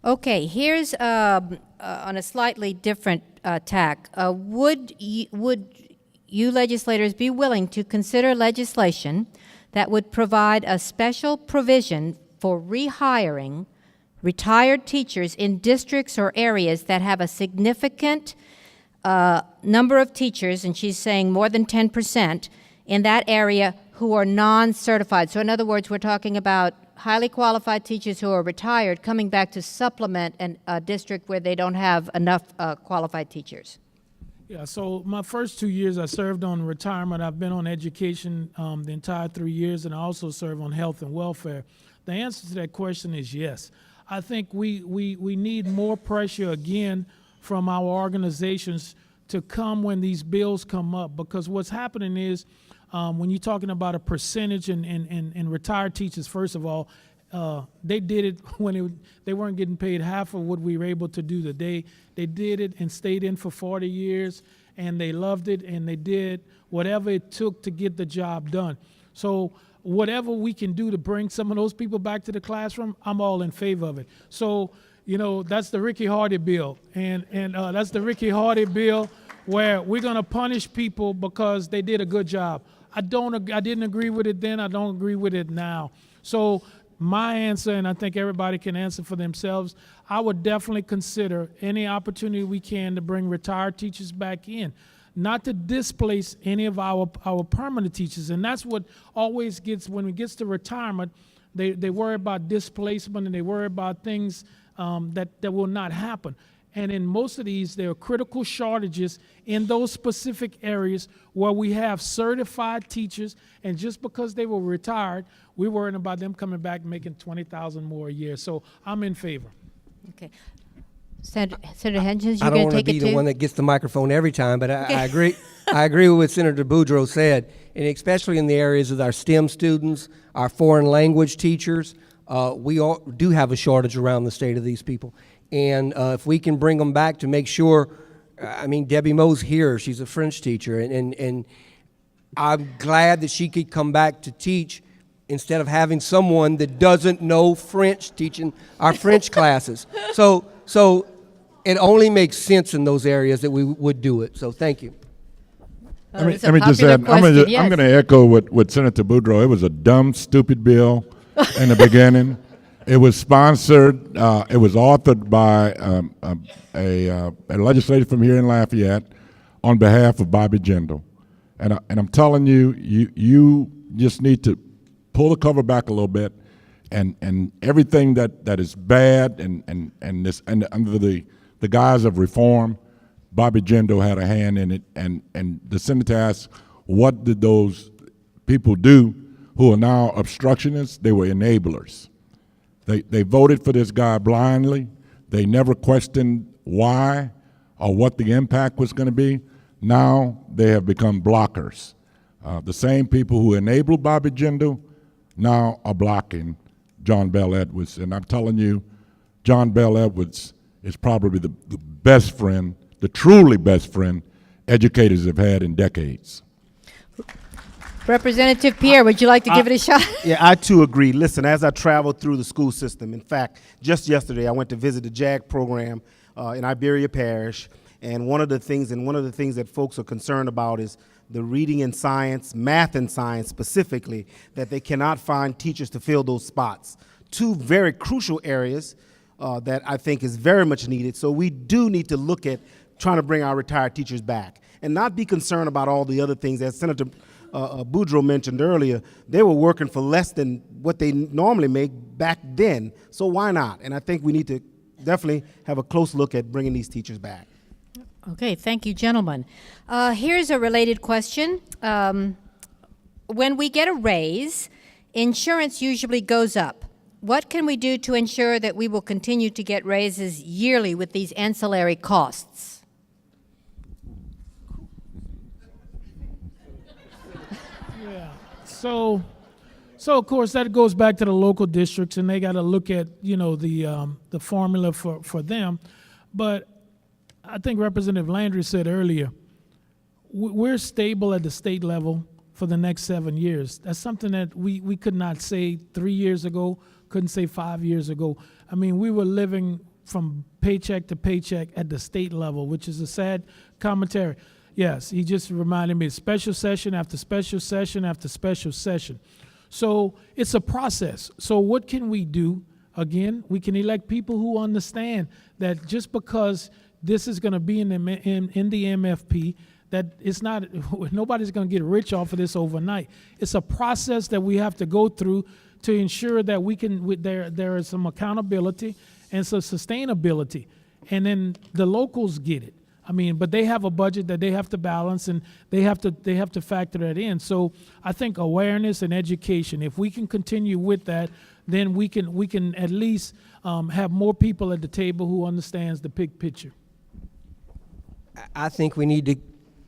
Okay, here's on a slightly different tack. Would you legislators be willing to consider legislation that would provide a special provision for rehiring retired teachers in districts or areas that have a significant number of teachers, and she's saying more than 10% in that area, who are non-certified? So in other words, we're talking about highly qualified teachers who are retired coming back to supplement a district where they don't have enough qualified teachers. Yeah, so my first 2 years I served on retirement. I've been on education the entire 3 years, and I also serve on health and welfare. The answer to that question is yes. I think we need more pressure again from our organizations to come when these bills come up, because what's happening is when you're talking about a percentage in retired teachers, first of all, they did it when they weren't getting paid half of what we were able to do today. They did it and stayed in for 40 years, and they loved it, and they did whatever it took to get the job done. So whatever we can do to bring some of those people back to the classroom, I'm all in favor of it. So, you know, that's the Ricky Hardy bill, and that's the Ricky Hardy bill where we're going to punish people because they did a good job. I didn't agree with it then. I don't agree with it now. So my answer, and I think everybody can answer for themselves, I would definitely consider any opportunity we can to bring retired teachers back in, not to displace any of our permanent teachers. And that's what always gets, when it gets to retirement, they worry about displacement, and they worry about things that will not happen. And in most of these, there are critical shortages in those specific areas where we have certified teachers, and just because they were retired, we're worrying about them coming back and making $20,000 more a year. So I'm in favor. Okay. Senator Hinskins, I you're don't going want to to take be it the too? one that gets the microphone every time, but I agree. I agree with what Senator Boudreau said, and especially in the areas of our STEM students, our foreign language teachers. We all do have a shortage around the state of these people. And if we can bring them back to make sure, I mean, Debbie Moe's here. She's a French teacher, and I'm glad that she could come back to teach instead of having someone that doesn't know French teaching our French classes. So it only makes sense in those areas that we would do it. So thank you. Let me just add, I'm going to echo what Senator Boudreau. It was a dumb, stupid bill in the beginning. It was sponsored, it was authored by a legislator from here in Lafayette on behalf of Bobby Jindal. And I'm telling you, you just need to pull the cover back a little bit, and everything that is bad and under the guise of reform, Bobby Jindal had a hand in it, and the senator asked, what did those people do who are now obstructionists? They were enablers. They voted for this guy blindly. They never questioned why or what the impact was going to be. Now they have become blockers. The same people who enabled Bobby Jindal now are blocking John Bell Edwards. And I'm telling you, John Bell Edwards is probably the best friend, the truly best friend educators have had in decades. Representative Pierre, would you like to give it a shot? Yeah, I too agree. Listen, as I traveled through the school system, in fact, just yesterday I went to visit the JAG program in Iberia Parish, and one of the things that folks are concerned about is the reading and science, math and science specifically, that they cannot find teachers to fill those spots. Two very crucial areas that I think is very much needed. So we do need to look at trying to bring our retired teachers back and not be concerned about all the other things. As Senator Boudreaux mentioned earlier, they were working for less than what they normally make back then. So why not? And I think we need to definitely have a close look at bringing these teachers back. Okay, thank you, gentlemen. Here's a related question. When we get a raise, insurance usually goes up. What can we do to ensure that we will continue to get raises yearly with these ancillary costs? Yeah. So of course that goes back to the local districts, and they got to look at the formula for them. But I think Representative Landry said earlier, we're stable at the state level for the next 7 years. That's something that we could not say 3 years ago, couldn't say 5 years ago. I mean, we were living from paycheck to paycheck at the state level, which is a sad commentary. Yes, he just reminded me, special session after special session after special session. So it's a process. So what can we do? Again, we can elect people who understand that just because this is going to be in the MFP, that it's not, nobody's going to get rich off of this overnight. It's a process that we have to go through to ensure that we can, there is some accountability and some sustainability. And then the locals get it. I mean, but they have a budget that they have to balance, and they have to factor that in. So I think awareness and education, if we can continue with that, then we can at least have more people at the table who understands the big picture. I think we need to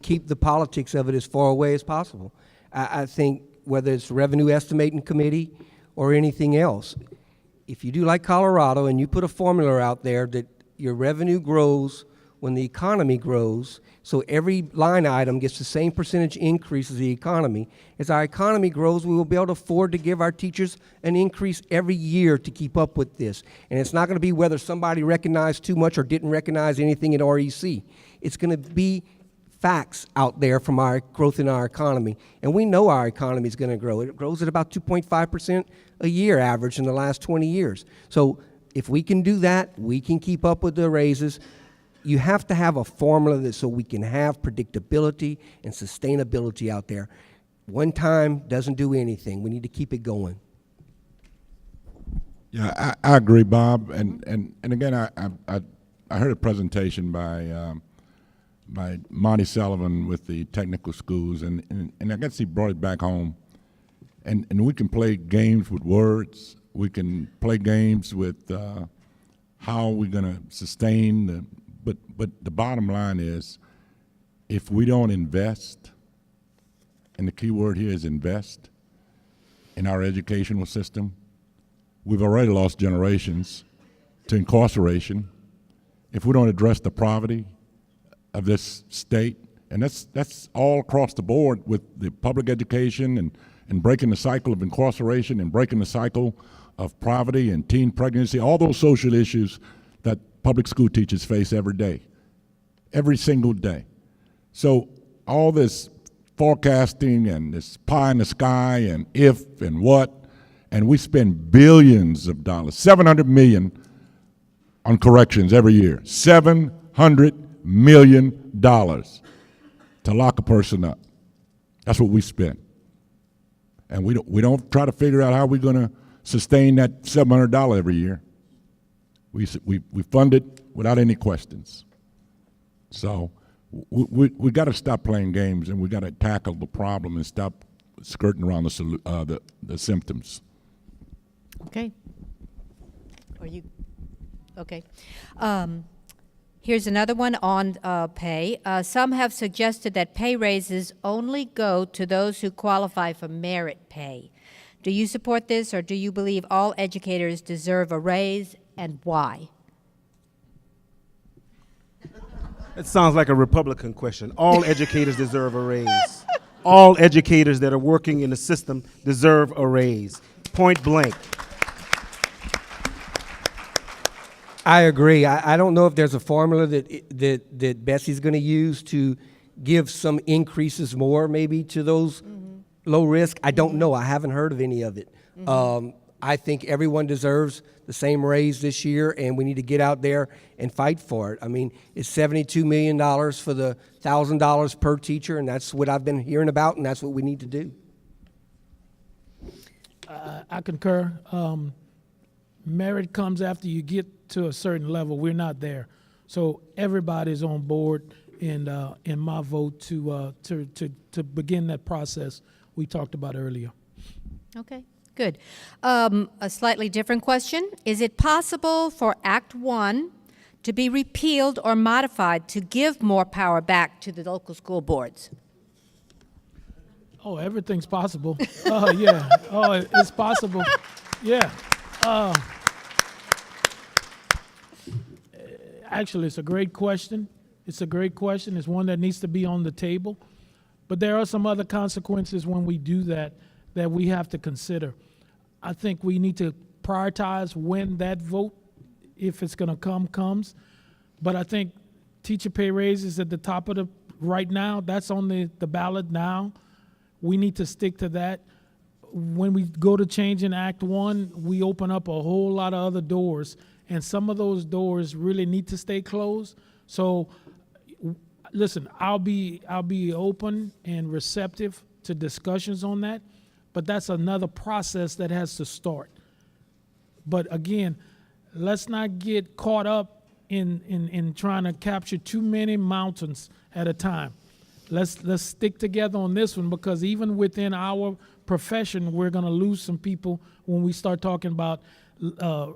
keep the politics of it as far away as possible. I think whether it's revenue estimating committee or anything else, if you do like Colorado and you put a formula out there that your revenue grows when the economy grows, so every line item gets the same percentage increase as the economy. As our economy grows, we will be able to afford to give our teachers an increase every year to keep up with this. And it's not going to be whether somebody recognized too much or didn't recognize anything at REC. It's going to be facts out there from our growth in our economy. And we know our economy is going to grow. It grows at about 2.5% a year average in the last 20 years. So if we can do that, we can keep up with the raises. You have to have a formula so we can have predictability and sustainability out there. One time doesn't do anything. We need to keep it going. Yeah, I agree, Bob. And again, I heard a presentation by Monty Sullivan with the technical schools, and I guess he brought it back home. And we can play games with words. We can play games with how we're going to sustain the. But the bottom line is, if we don't invest, and the key word here is invest, in our educational system, we've already lost generations to incarceration. If we don't address the poverty of this state, and that's all across the board with the public education and breaking the cycle of incarceration and breaking the cycle of poverty and teen pregnancy, all those social issues that public school teachers face every day, every single day. So all this forecasting and this pie in the sky and if and what, and we spend billions of dollars, $700 million on corrections every year, $700 million to lock a person up. That's what we spend. And we don't try to figure out how we're going to sustain that $700 every year. We fund it without any questions. So we got to stop playing games, and we got to tackle the problem and stop skirting around the symptoms. Okay. Are you okay? Here's another one on pay. Some have suggested that pay raises only go to those who qualify for merit pay. Do you support this, or do you believe all educators deserve a raise, and why? It sounds like a Republican question. All educators deserve a raise. All educators that are working in the system deserve a raise. Point blank. I agree. I don't know if there's a formula that Bessie's going to use to give some increases more maybe to those low risk. I don't know. I haven't heard of any of it. I think everyone deserves the same raise this year, and we need to get out there and fight for it. I mean, it's $72 million for the $1,000 per teacher, and that's what I've been hearing about, and that's what we need to do. I concur. Merit comes after you get to a certain level. We're not there. So everybody's on board in my vote to begin that process we talked about earlier. Okay, good. A slightly different question. Is it possible for Act 1 to be repealed or modified to give more power back to the local school boards? Oh, everything's possible. Yeah. Oh, it's possible. Yeah. Actually, it's a great question. It's a great question. It's one that needs to be on the table. But there are some other consequences when we do that we have to consider. I think we need to prioritize when that vote, if it's going to comes. But I think teacher pay raises at the top of the, right now, that's on the ballot now. We need to stick to that. When we go to change in Act 1, we open up a whole lot of other doors, and some of those doors really need to stay closed. So listen, I'll be open and receptive to discussions on that, but that's another process that has to start. But again, let's not get caught up in trying to capture too many mountains at a time. Let's stick together on this one, because even within our profession, we're going to lose some people when we start talking about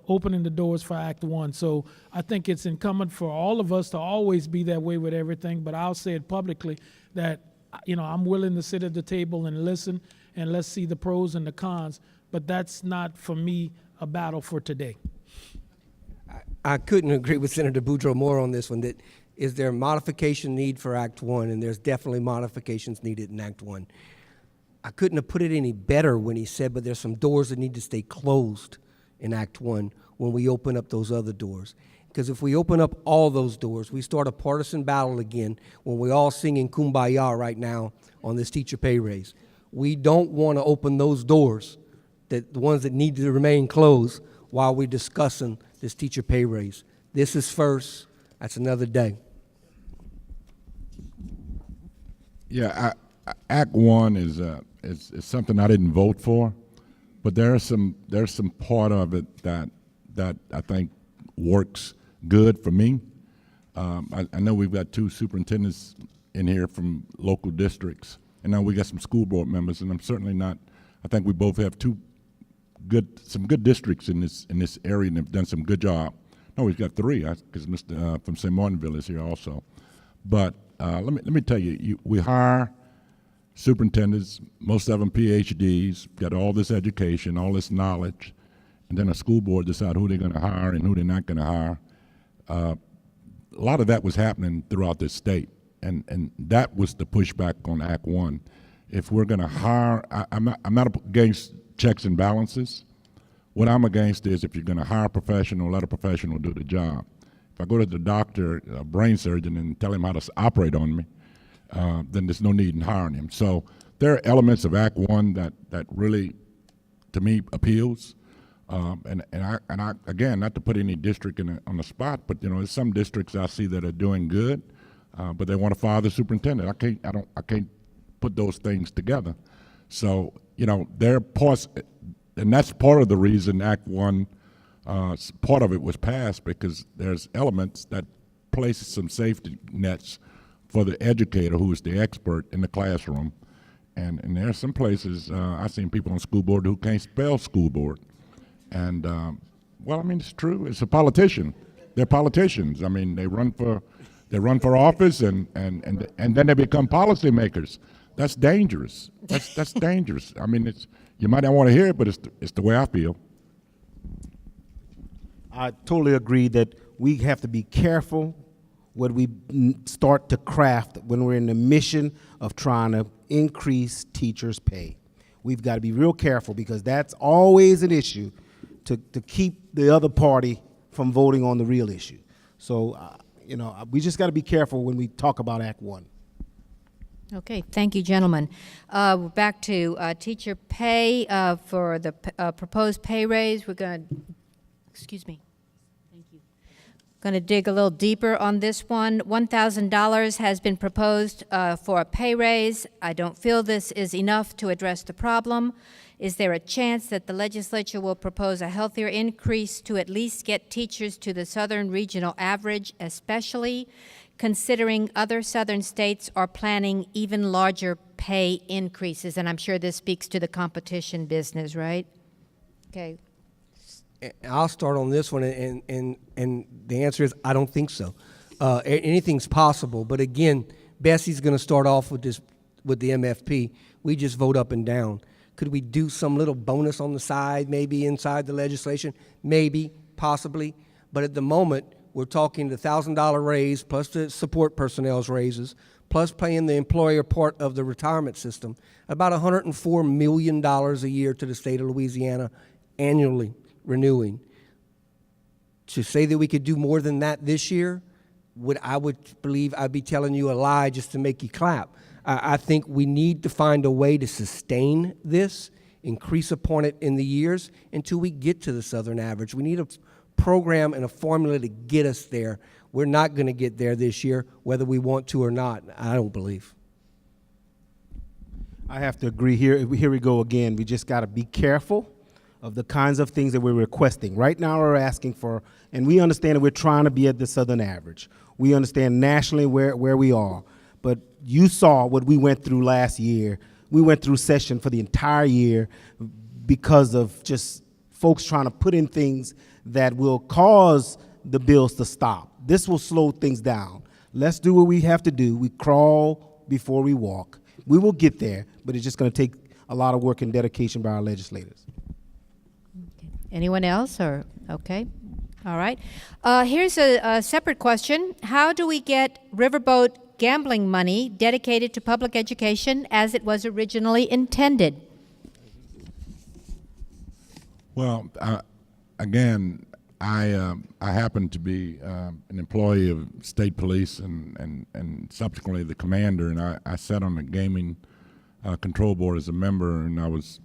opening the doors for Act 1. So I think it's incumbent for all of us to always be that way with everything, but I'll say it publicly that, I'm willing to sit at the table and listen, and let's see the pros and the cons, but that's not, for me, a battle for today. I couldn't agree with Senator Boudreaux more on this one. That is there a modification need for Act 1, and there's definitely modifications needed in Act 1. I couldn't have put it any better when he said, but there's some doors that need to stay closed in Act 1 when we open up those other doors. Because if we open up all those doors, we start a partisan battle again when we're all singing Kumbaya right now on this teacher pay raise. We don't want to open those doors, the ones that need to remain closed, while we're discussing this teacher pay raise. This is first. That's another day. Yeah, Act 1 is something I didn't vote for, but there's some part of it that I think works good for me. I know we've got 2 superintendents in here from local districts, and now we got some school board members, and I'm certainly not. I think we both have some good districts in this area, and have done some good job. No, we've got 3, because Mr. From St. Martinville is here also. But let me tell you, we hire superintendents, most of them PhDs, got all this education, all this knowledge, and then a school board decide who they're going to hire and who they're not going to hire. A lot of that was happening throughout this state, and that was the pushback on Act 1. If we're going to hire, I'm not against checks and balances. What I'm against is if you're going to hire a professional, let a professional do the job. If I go to the doctor, a brain surgeon, and tell him how to operate on me, then there's no need in hiring him. So there are elements of Act 1 that really, to me, appeals. And I again, not to put any district on the spot, but there's some districts I see that are doing good, but they want to fire the superintendent. I can't put those things together. So, there are parts, and that's part of the reason Act 1, part of it was passed, because there's elements that place some safety nets for the educator who is the expert in the classroom. And there are some places, I've seen people on school board who can't spell school board. And, it's true. It's a politician. They're politicians. I mean, they run for office and then they become policymakers. That's dangerous. That's dangerous. I mean, you might not want to hear it, but it's the way I feel. I totally agree that we have to be careful what we start to craft when we're in the mission of trying to increase teachers' pay. We've got to be real careful, because that's always an issue to keep the other party from voting on the real issue. So, we just got to be careful when we talk about Act 1. Okay, thank you, gentlemen. We're back to teacher pay for the proposed pay raise. We're going to, excuse me. Thank you. Going to dig a little deeper on this one. $1,000 has been proposed for a pay raise. I don't feel this is enough to address the problem. Is there a chance that the legislature will propose a healthier increase to at least get teachers to the southern regional average, especially considering other southern states are planning even larger pay increases? And I'm sure this speaks to the competition business, right? Okay. I'll start on this one, and the answer is I don't think so. Anything's possible, but again, Bessie's going to start off with the MFP. We just vote up and down. Could we do some little bonus on the side, maybe inside the legislation? Maybe, possibly, but at the moment, we're talking the $1,000 raise plus the support personnel's raises, plus paying the employer part of the retirement system, about $104 million a year to the state of Louisiana annually, renewing. To say that we could do more than that this year, I would believe I'd be telling you a lie just to make you clap. I think we need to find a way to sustain this, increase upon it in the years until we get to the southern average. We need a program and a formula to get us there. We're not going to get there this year, whether we want to or not, I don't believe. I have to agree here. Here we go again. We just got to be careful of the kinds of things that we're requesting. Right now we're asking for, and we understand that we're trying to be at the southern average. We understand nationally where we are. But you saw what we went through last year. We went through session for the entire year because of just folks trying to put in things that will cause the bills to stop. This will slow things down. Let's do what we have to do. We crawl before we walk. We will get there, but it's just going to take a lot of work and dedication by our legislators. Okay. Anyone else? Or okay. All right. Here's a separate question. How do we get Riverboat gambling money dedicated to public education as it was originally intended? Well, again, I happen to be an employee of state police and subsequently the commander, and I sat on the gaming control board as a member, and I was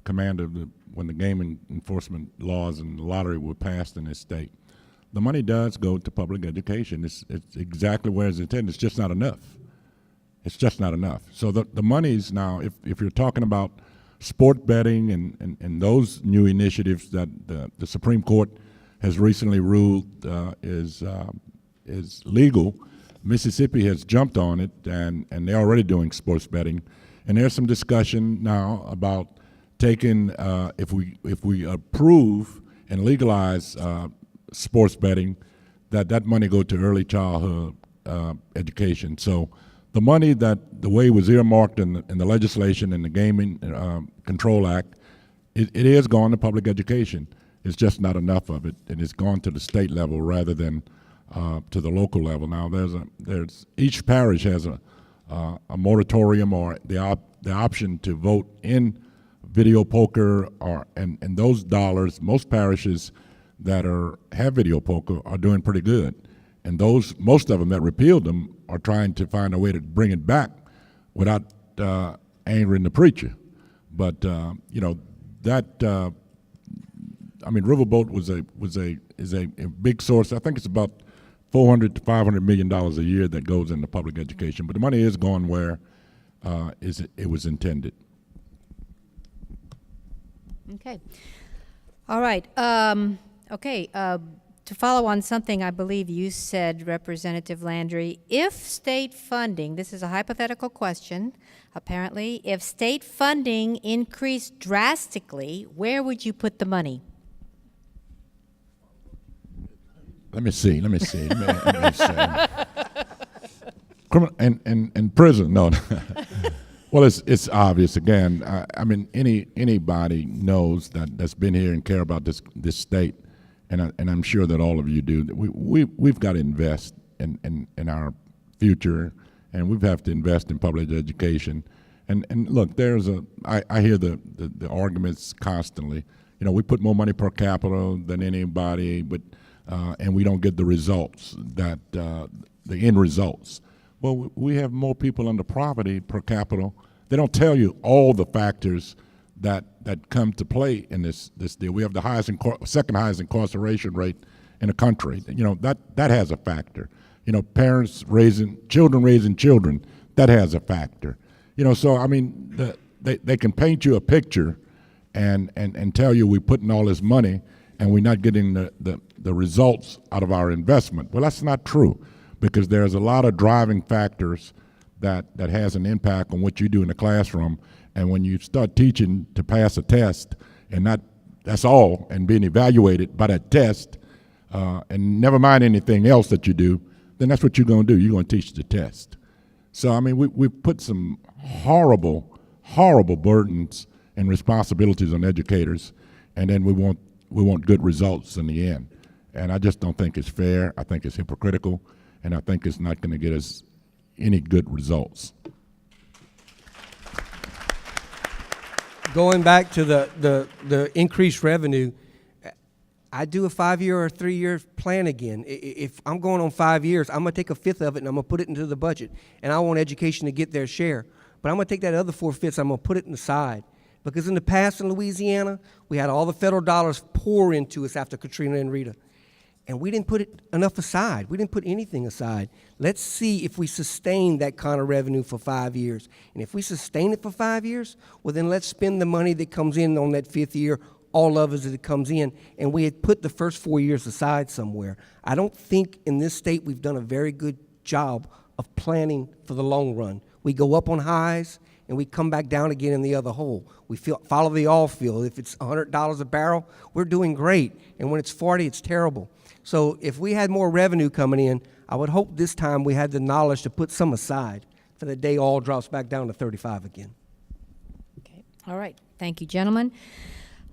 commander of when the gaming enforcement laws and the lottery were passed in this state. The money does go to public education. It's exactly where it's intended. It's just not enough. It's just not enough. So the money's now, if you're talking about sport betting and those new initiatives that the Supreme Court has recently ruled is legal, Mississippi has jumped on it, and they're already doing sports betting. And there's some discussion now about taking, if we approve and legalize sports betting, that money go to early childhood education. So the money that the way it was earmarked in the legislation and the Gaming Control Act, it is gone to public education. It's just not enough of it, and it's gone to the state level rather than to the local level. Now there's each parish has a moratorium or the option to vote in video poker and those dollars. Most parishes that have video poker are doing pretty good, and most of them that repealed them are trying to find a way to bring it back without angering the preacher. But Riverboat is a big source. I think it's about $400 to $500 million a year that goes into public education. But the money is going where it was intended. Okay. All right. To follow on something I believe you said, Representative Landry, if state funding, this is a hypothetical question, apparently, if state funding increased drastically, where would you put the money? Let me see. Criminal and prison. No. Well, it's obvious. Again, I mean, anybody knows that's been here and care about this state, and I'm sure that all of you do. We've got to invest in our future, and we have to invest in public education. And look, I hear the arguments constantly. You know, we put more money per capita than anybody, but and we don't get the results the end results. Well, we have more people under poverty per capita. They don't tell you all the factors that come to play in this deal. We have the second highest incarceration rate in the country. You know, that has a factor. You know, parents raising children, that has a factor. You know, so I mean, they can paint you a picture and tell you we're putting all this money and we're not getting the results out of our investment. Well, that's not true, because there's a lot of driving factors that has an impact on what you do in the classroom. And when you start teaching to pass a test, and that's all, and being evaluated by that test, and never mind anything else that you do, then that's what you're going to do. You're going to teach the test. So, I mean, we've put some horrible burdens and responsibilities on educators, and then we want good results in the end. And I just don't think it's fair. I think it's hypocritical, and I think it's not going to get us any good results. Going back to the increased revenue, I do a 5-year or a 3-year plan again. If I'm going on 5 years, I'm going to take a fifth of it and I'm going to put it into the budget. And I want education to get their share. But I'm going to take that other 4/5, I'm going to put it in the side. Because in the past in Louisiana, we had all the federal dollars pour into us after Katrina and Rita. And we didn't put enough aside. We didn't put anything aside. Let's see if we sustain that kind of revenue for 5 years. And if we sustain it for 5 years, well, then let's spend the money that comes in on that 5th year, all of us as it comes in, and we had put the first 4 years aside somewhere. I don't think in this state we've done a very good job of planning for the long run. We go up on highs, and we come back down again in the other hole. We follow the oil field. If it's $100 a barrel, we're doing great. And when it's 40, it's terrible. So if we had more revenue coming in, I would hope this time we had the knowledge to put some aside for the day oil drops back down to 35 again. Okay. All right. Thank you, gentlemen.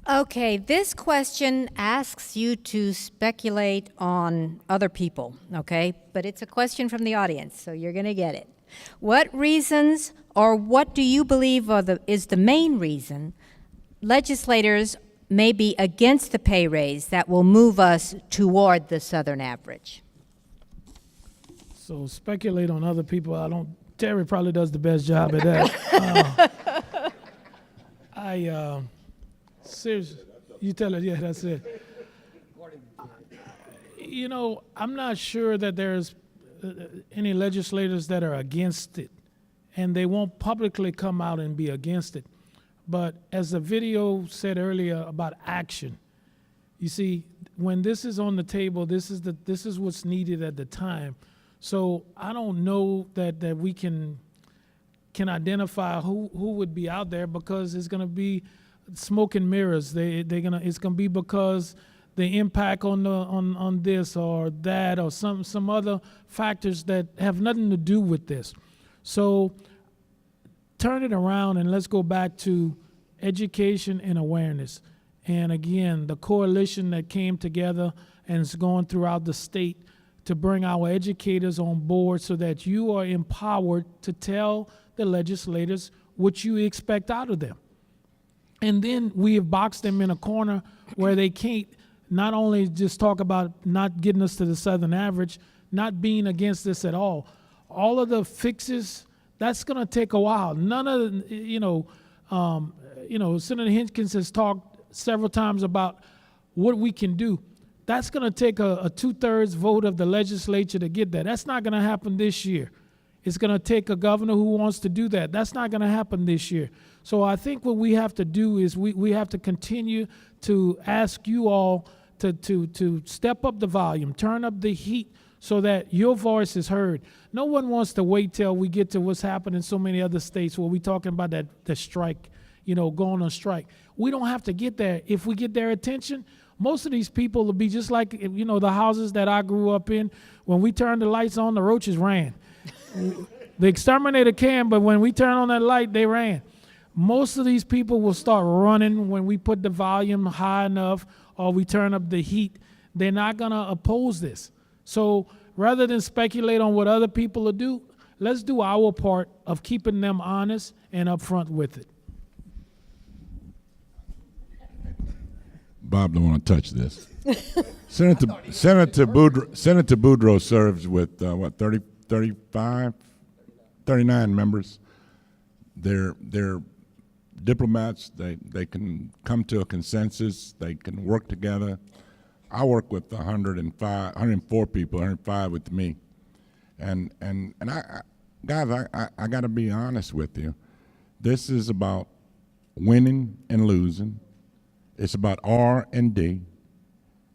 Okay, this question asks you to speculate on other people, okay? But it's a question from the audience, so you're going to get it. What reasons, or what do you believe is the main reason legislators may be against the pay raise that will move us toward the Southern average? So speculate on other people. Terry probably does the best job at that. Seriously, you tell her, yeah, that's it. You know, I'm not sure that there's any legislators that are against it, and they won't publicly come out and be against it. But as the video said earlier about action, you see, when this is on the table, this is what's needed at the time. So I don't know that we can identify who would be out there, because it's going to be smoke and mirrors. It's going to be because the impact on this or that or some other factors that have nothing to do with this. So turn it around and let's go back to education and awareness. And again, the coalition that came together and is going throughout the state to bring our educators on board so that you are empowered to tell the legislators what you expect out of them. And then we have boxed them in a corner where they can't not only just talk about not getting us to the Southern average, not being against this at all. All of the fixes, that's going to take a while. None of the, Senator Hinkins has talked several times about what we can do. That's going to take a 2/3 vote of the legislature to get that. That's not going to happen this year. It's going to take a governor who wants to do that. That's not going to happen this year. So I think what we have to do is we have to continue to ask you all to step up the volume, turn up the heat so that your voice is heard. No one wants to wait till we get to what's happening in so many other states where we're talking about the strike, going on strike. We don't have to get there. If we get their attention, most of these people will be just like, the houses that I grew up in. When we turned the lights on, the roaches ran. The exterminator can, but when we turn on that light, they ran. Most of these people will start running when we put the volume high enough or we turn up the heat. They're not going to oppose this. So rather than speculate on what other people will do, let's do our part of keeping them honest and upfront with it. Bob don't want to touch this. Senator Boudreaux serves with 39 members. They're diplomats. They can come to a consensus. They can work together. I work with 104 people, 105 with me, and I guys, I got to be honest with you. This is about winning and losing. It's about R&D,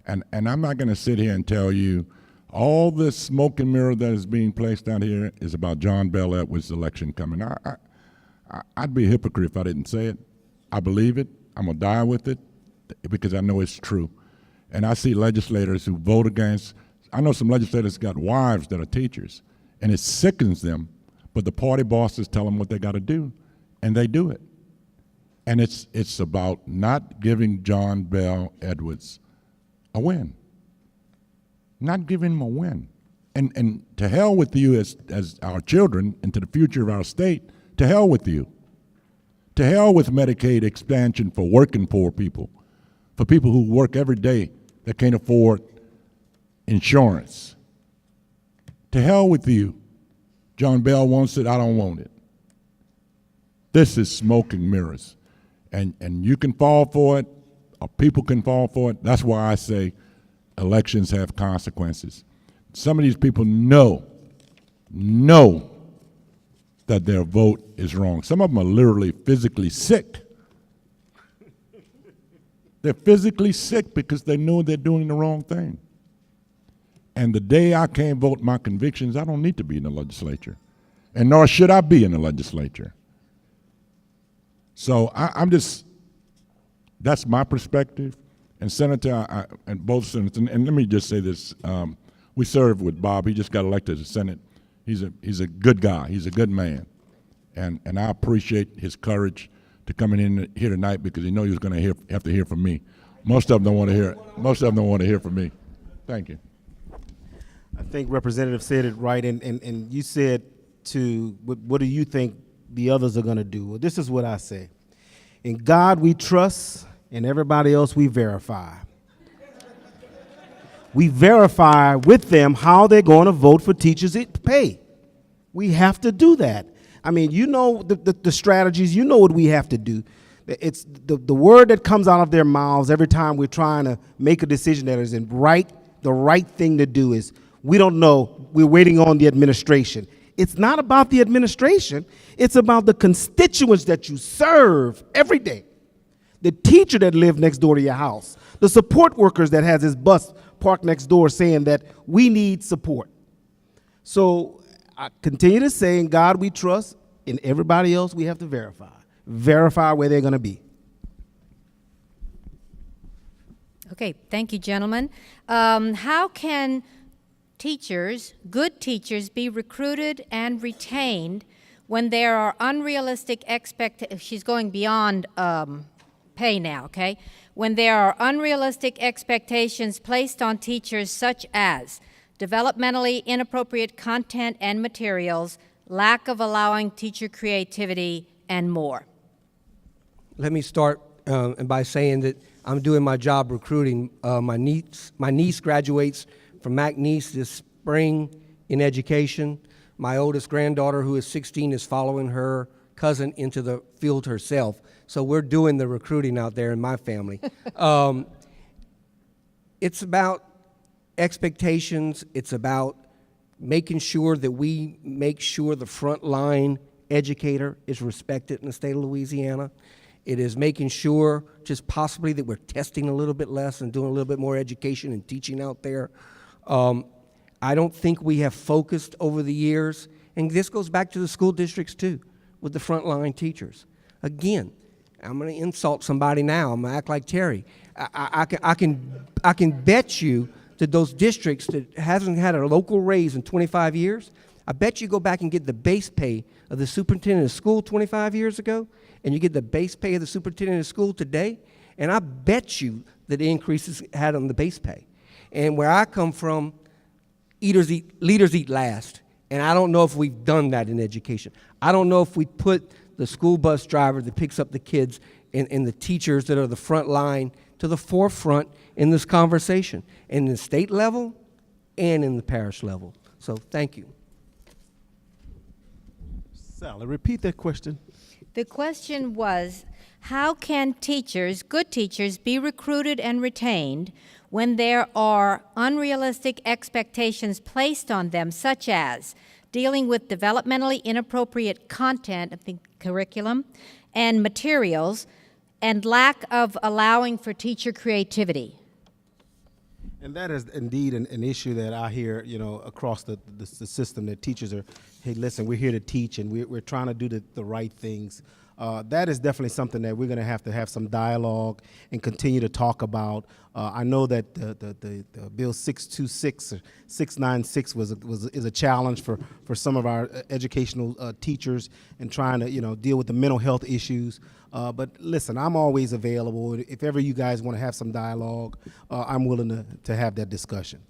and I'm not going to sit here and tell you all this smoke and mirror that is being placed out here is about John Bel Edwards' election coming. I'd be a hypocrite if I didn't say it. I believe it. I'm going to die with it because I know it's true. And I see legislators who vote against. I know some legislators got wives that are teachers, and it sickens them, but the party bosses tell them what they got to do, and they do it. And it's about not giving John Bel Edwards a win. Not giving him a win. And to hell with you as our children and to the future of our state, to hell with you. To hell with Medicaid expansion for working poor people, for people who work every day that can't afford insurance. To hell with you. John Bel wants it, I don't want it. This is smoke and mirrors. And you can fall for it, or people can fall for it. That's why I say elections have consequences. Some of these people know that their vote is wrong. Some of them are literally physically sick. They're physically sick because they know they're doing the wrong thing. And the day I can't vote my convictions, I don't need to be in the legislature. And nor should I be in the legislature. So I'm just, that's my perspective. And Senator, and both senators, and let me just say this, we served with Bob. He just got elected to Senate. He's a good guy. He's a good man. And I appreciate his courage to coming in here tonight because he knew he was going to have to hear from me. Most of them don't want to hear. Most of them don't want to hear from me. Thank you. I think Representative said it right, and you said what do you think the others are going to do? Well, this is what I say. In God we trust, and everybody else we verify. We verify with them how they're going to vote for teachers' pay. We have to do that. I mean, you know the strategies, you know what we have to do. It's the word that comes out of their mouths every time we're trying to make a decision that is the right thing to do is, we don't know, we're waiting on the administration. It's not about the administration, it's about the constituents that you serve every day. The teacher that lives next door to your house, the support workers that has his bus parked next door saying that we need support. So I continue to say, in God we trust, in everybody else we have to verify. Verify where they're going to be. Okay, thank you, gentlemen. How can teachers, good teachers, be recruited and retained when there are unrealistic expectations? She's going beyond pay now, okay? When there are unrealistic expectations placed on teachers such as developmentally inappropriate content and materials, lack of allowing teacher creativity, and more. Let me start by saying that I'm doing my job recruiting. My niece graduates from McNeese this spring in education. My oldest granddaughter, who is 16, is following her cousin into the field herself. So we're doing the recruiting out there in my family. It's about expectations. It's about making sure that we make sure the frontline educator is respected in the state of Louisiana. It is making sure just possibly that we're testing a little bit less and doing a little bit more education and teaching out there. I don't think we have focused over the years, and this goes back to the school districts too, with the frontline teachers. Again, I'm going to insult somebody now. I'm going to act like Terry. I can bet you that those districts that hasn't had a local raise in 25 years, I bet you go back and get the base pay of the superintendent of school 25 years ago, and you get the base pay of the superintendent of school today, and I bet you that the increases had on the base pay. And where I come from, leaders eat last, and I don't know if we've done that in education. I don't know if we put the school bus driver that picks up the kids and the teachers that are the front line to the forefront in this conversation, in the state level and in the parish level. So thank you. Sally, repeat that question. The question was, how can teachers, good teachers, be recruited and retained when there are unrealistic expectations placed on them, such as dealing with developmentally inappropriate content of the curriculum and materials, and lack of allowing for teacher creativity? And that is indeed an issue that I hear, across the system, that teachers are, hey, listen, we're here to teach, and we're trying to do the right things. That is definitely something that we're going to have some dialogue and continue to talk about. I know that the Bill 626 or 696 is a challenge for some of our educational teachers in trying to deal with the mental health issues. But listen, I'm always available. If ever you guys want to have some dialogue, I'm willing to have that discussion.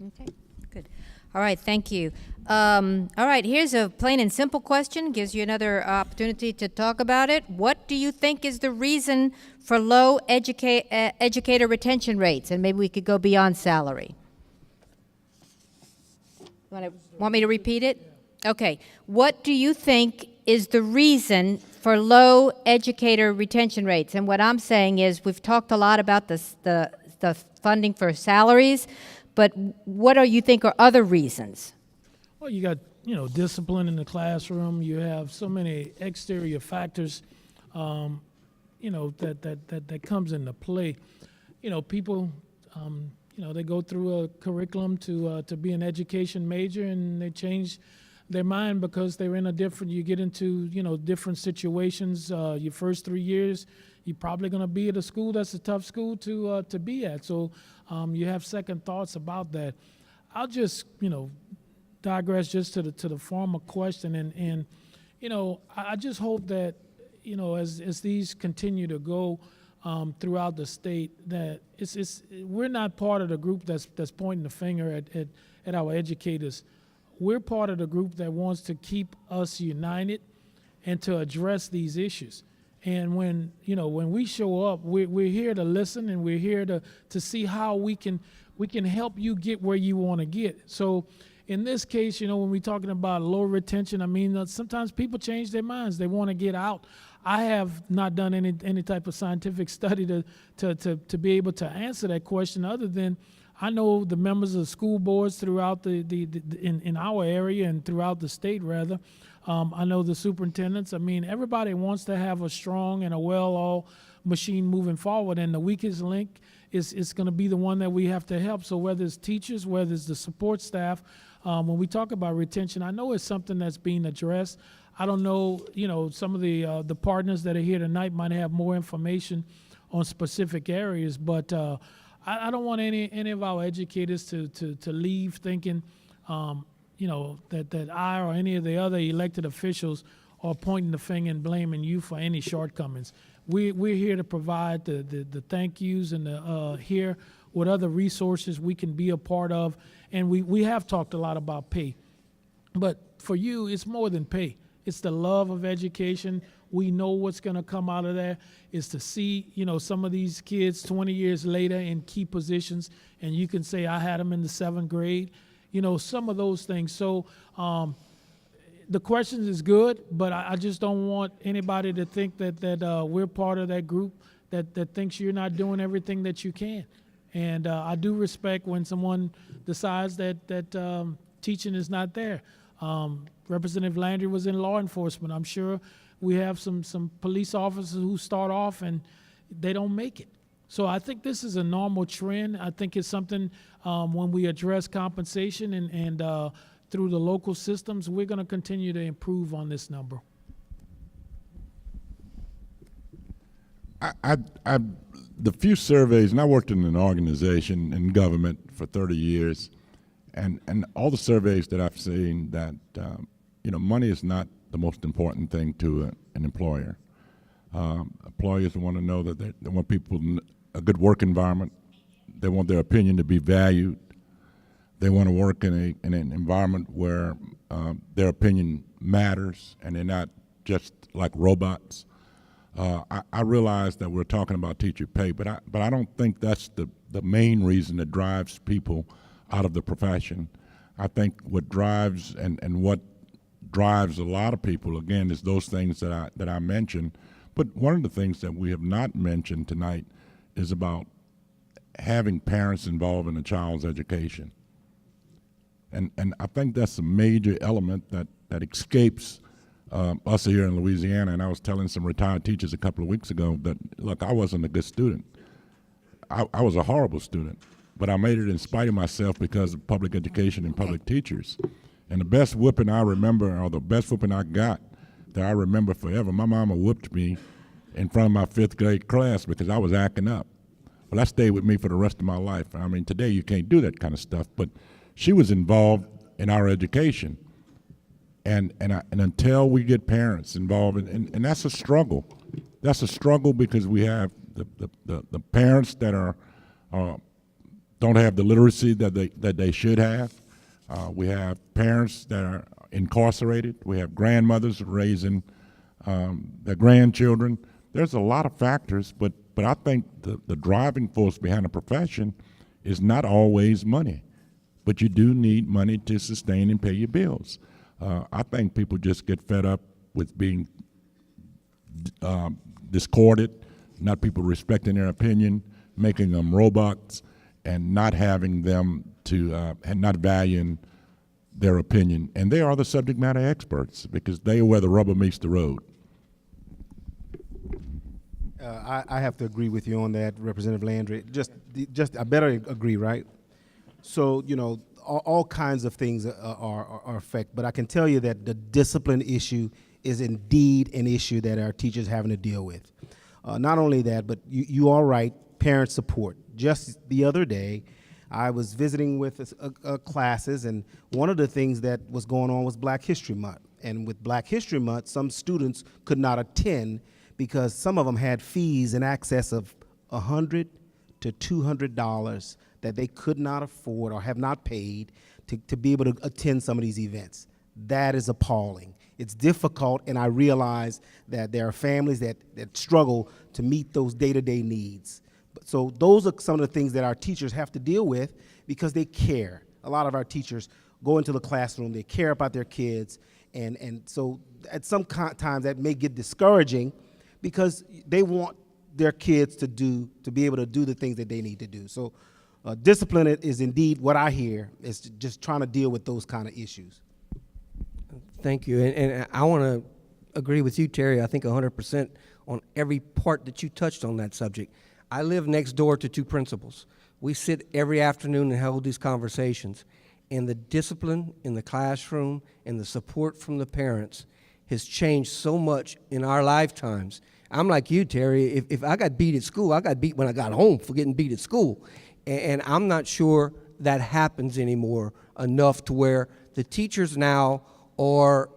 Okay, good. All right, thank you. All right, here's a plain and simple question. Gives you another opportunity to talk about it. What do you think is the reason for low educator retention rates? And maybe we could go beyond salary. Want me to repeat it? Okay. What do you think is the reason for low educator retention rates? And what I'm saying is, we've talked a lot about the funding for salaries, but what do you think are other reasons? Well, you got, discipline in the classroom. You have so many exterior factors, that comes into play. People, they go through a curriculum to be an education major, and they change their mind because they're in you get into, different situations. Your first 3 years, you're probably going to be at a school that's a tough school to be at. So you have second thoughts about that. I'll just, digress just to the former question, and I just hope that, as these continue to go throughout the state, that we're not part of the group that's pointing the finger at our educators. We're part of the group that wants to keep us united and to address these issues. And when we show up, we're here to listen, and we're here to see how we can help you get where you want to get. So in this case, when we're talking about low retention, sometimes people change their minds. They want to get out. I have not done any type of scientific study to be able to answer that question, other than I know the members of the school boards throughout in our area and throughout the state, rather. I know the superintendents. Everybody wants to have a strong and a well-oiled machine moving forward, and the weakest link is going to be the one that we have to help. So whether it's teachers, whether it's the support staff, when we talk about retention, I know it's something that's being addressed. I don't know, some of the partners that are here tonight might have more information on specific areas, but I don't want any of our educators to leave thinking, that I or any of the other elected officials are pointing the finger and blaming you for any shortcomings. We're here to provide the thank yous and hear what other resources we can be a part of. And we have talked a lot about pay. But for you, it's more than pay. It's the love of education. We know what's going to come out of there is to see, some of these kids 20 years later in key positions, and you can say, I had them in the 7th grade, some of those things. So the question is good, but I just don't want anybody to think that we're part of that group that thinks you're not doing everything that you can. And I do respect when someone decides that teaching is not there. Representative Landry was in law enforcement. I'm sure we have some police officers who start off and they don't make it. So I think this is a normal trend. I think it's something when we address compensation and through the local systems, we're going to continue to improve on this number. The few surveys, and I worked in an organization in government for 30 years, and all the surveys that I've seen that, money is not the most important thing to an employer. Employers want to know that they want people in a good work environment. They want their opinion to be valued. They want to work in an environment where their opinion matters and they're not just like robots. I realize that we're talking about teacher pay, but I don't think that's the main reason that drives people out of the profession. I think what drives and what drives a lot of people, again, is those things that I mentioned. But one of the things that we have not mentioned tonight is about having parents involved in a child's education. And I think that's a major element that escapes us here in Louisiana. And I was telling some retired teachers a couple of weeks ago that, look, I wasn't a good student. I was a horrible student, but I made it in spite of myself because of public education and public teachers. And the best whipping I remember, or the best whipping I got that I remember forever, my mama whipped me in front of my 5th grade class because I was acting up. Well, that stayed with me for the rest of my life. I mean, today you can't do that kind of stuff, but she was involved in our education. And until we get parents involved, and that's a struggle. That's a struggle because we have the parents that don't have the literacy that they should have. We have parents that are incarcerated. We have grandmothers raising their grandchildren. There's a lot of factors, but I think the driving force behind the profession is not always money, but you do need money to sustain and pay your bills. I think people just get fed up with being discorded, not people respecting their opinion, making them robots, and not having them to, and not valuing their opinion. And they are the subject matter experts because they are where the rubber meets the road. I have to agree with you on that, Representative Landry. I better agree, right? So, all kinds of things are affected, but I can tell you that the discipline issue is indeed an issue that our teachers are having to deal with. Not only that, but you are right, parent support. Just the other day, I was visiting with classes, and one of the things that was going on was Black History Month. And with Black History Month, some students could not attend because some of them had fees in excess of $100 to $200 that they could not afford or have not paid to be able to attend some of these events. That is appalling. It's difficult, and I realize that there are families that struggle to meet those day-to-day needs. So those are some of the things that our teachers have to deal with because they care. A lot of our teachers go into the classroom, they care about their kids, and so at some times that may get discouraging because they want their kids to be able to do the things that they need to do. So discipline is indeed what I hear, is just trying to deal with those kind of issues. Thank you, and I want to agree with you, Terry. I think 100% on every part that you touched on that subject. I live next door to 2 principals. We sit every afternoon and hold these conversations, and the discipline in the classroom and the support from the parents has changed so much in our lifetimes. I'm like you, Terry. If I got beat at school, I got beat when I got home for getting beat at school. And I'm not sure that happens anymore enough to where the teachers now are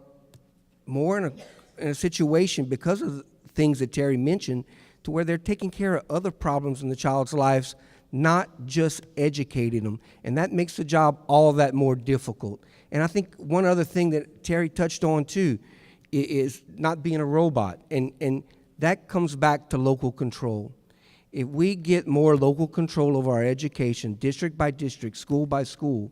more in a situation because of the things that Terry mentioned to where they're taking care of other problems in the child's lives, not just educating them. And that makes the job all that more difficult. And I think one other thing that Terry touched on too is not being a robot. And that comes back to local control. If we get more local control over our education, district by district, school by school,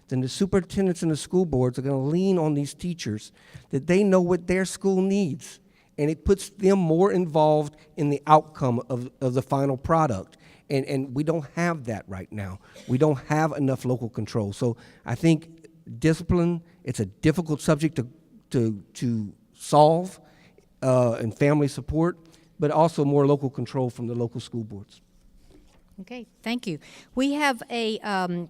then the superintendents and the school boards are going to lean on these teachers that they know what their school needs. And it puts them more involved in the outcome of the final product. And we don't have that right now. We don't have enough local control. So I think discipline. It's a difficult subject to solve, and family support, but also more local control from the local school boards. Okay, thank you. We have a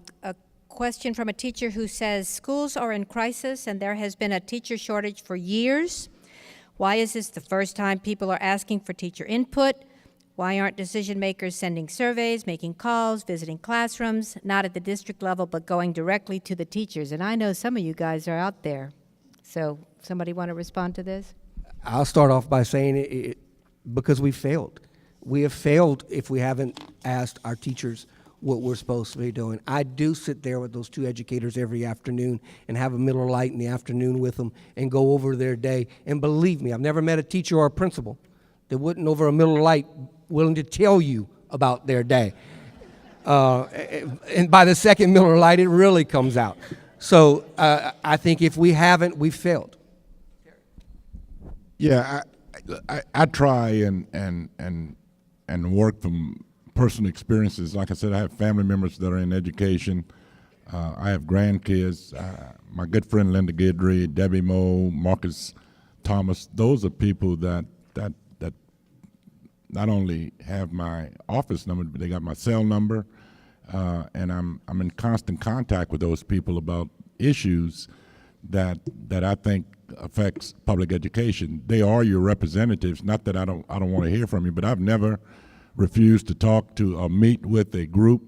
question from a teacher who says, schools are in crisis and there has been a teacher shortage for years. Why is this the first time people are asking for teacher input? Why aren't decision makers sending surveys, making calls, visiting classrooms, not at the district level, but going directly to the teachers? And I know some of you guys are out there. So somebody want to respond to this? I'll start off by saying because we failed. We have failed if we haven't asked our teachers what we're supposed to be doing. I do sit there with those two educators every afternoon and have a Miller Lite in the afternoon with them and go over their day. And believe me, I've never met a teacher or a principal that wouldn't over a Miller Lite willing to tell you about their day. And by the second Miller Lite, it really comes out. So I think if we haven't, we've failed. Yeah, I try and work from personal experiences. Like I said, I have family members that are in education. I have grandkids. My good friend Linda Guidry, Debbie Moe, Marcus Thomas. Those are people that not only have my office number, but they got my cell number, and I'm in constant contact with those people about issues that I think affects public education. They are your representatives. Not that I don't want to hear from you, but I've never refused to talk to or meet with a group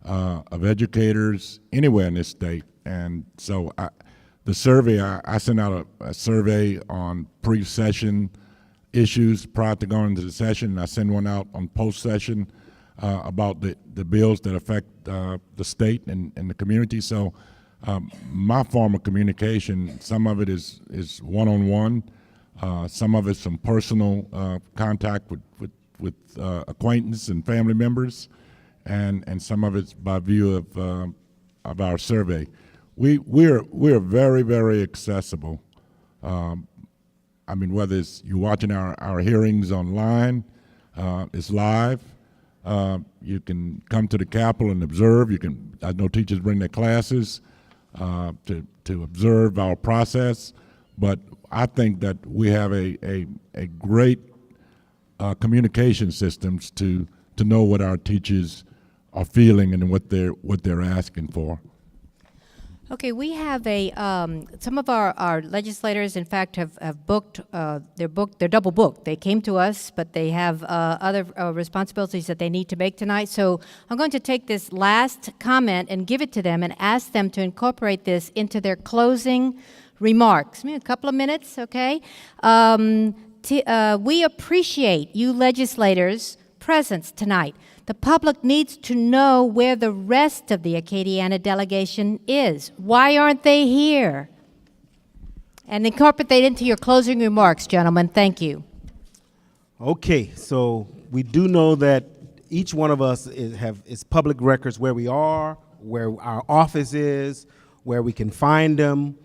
of educators anywhere in this state. And so the survey, I sent out a survey on pre-session issues prior to going into the session. I send one out on post-session about the bills that affect the state and the community. So my form of communication, some of it is one-on-one, some of it's some personal contact with acquaintance and family members, and some of it's by view of our survey. We're very, very accessible. I mean, whether it's you're watching our hearings online, it's live. You can come to the Capitol and observe. I know teachers bring their classes to observe our process, but I think that we have a great communication systems to know what our teachers are feeling and what they're asking for. Okay, we have some of our legislators, in fact, have booked, they're double booked. They came to us, but they have other responsibilities that they need to make tonight. So I'm going to take this last comment and give it to them and ask them to incorporate this into their closing remarks. A couple of minutes, okay? We appreciate you legislators' presence tonight. The public needs to know where the rest of the Acadiana delegation is. Why aren't they here? And incorporate that into your closing remarks, gentlemen. Thank you. Okay, so we do know that each one of us is public records where we are, where our office is, where we can find them.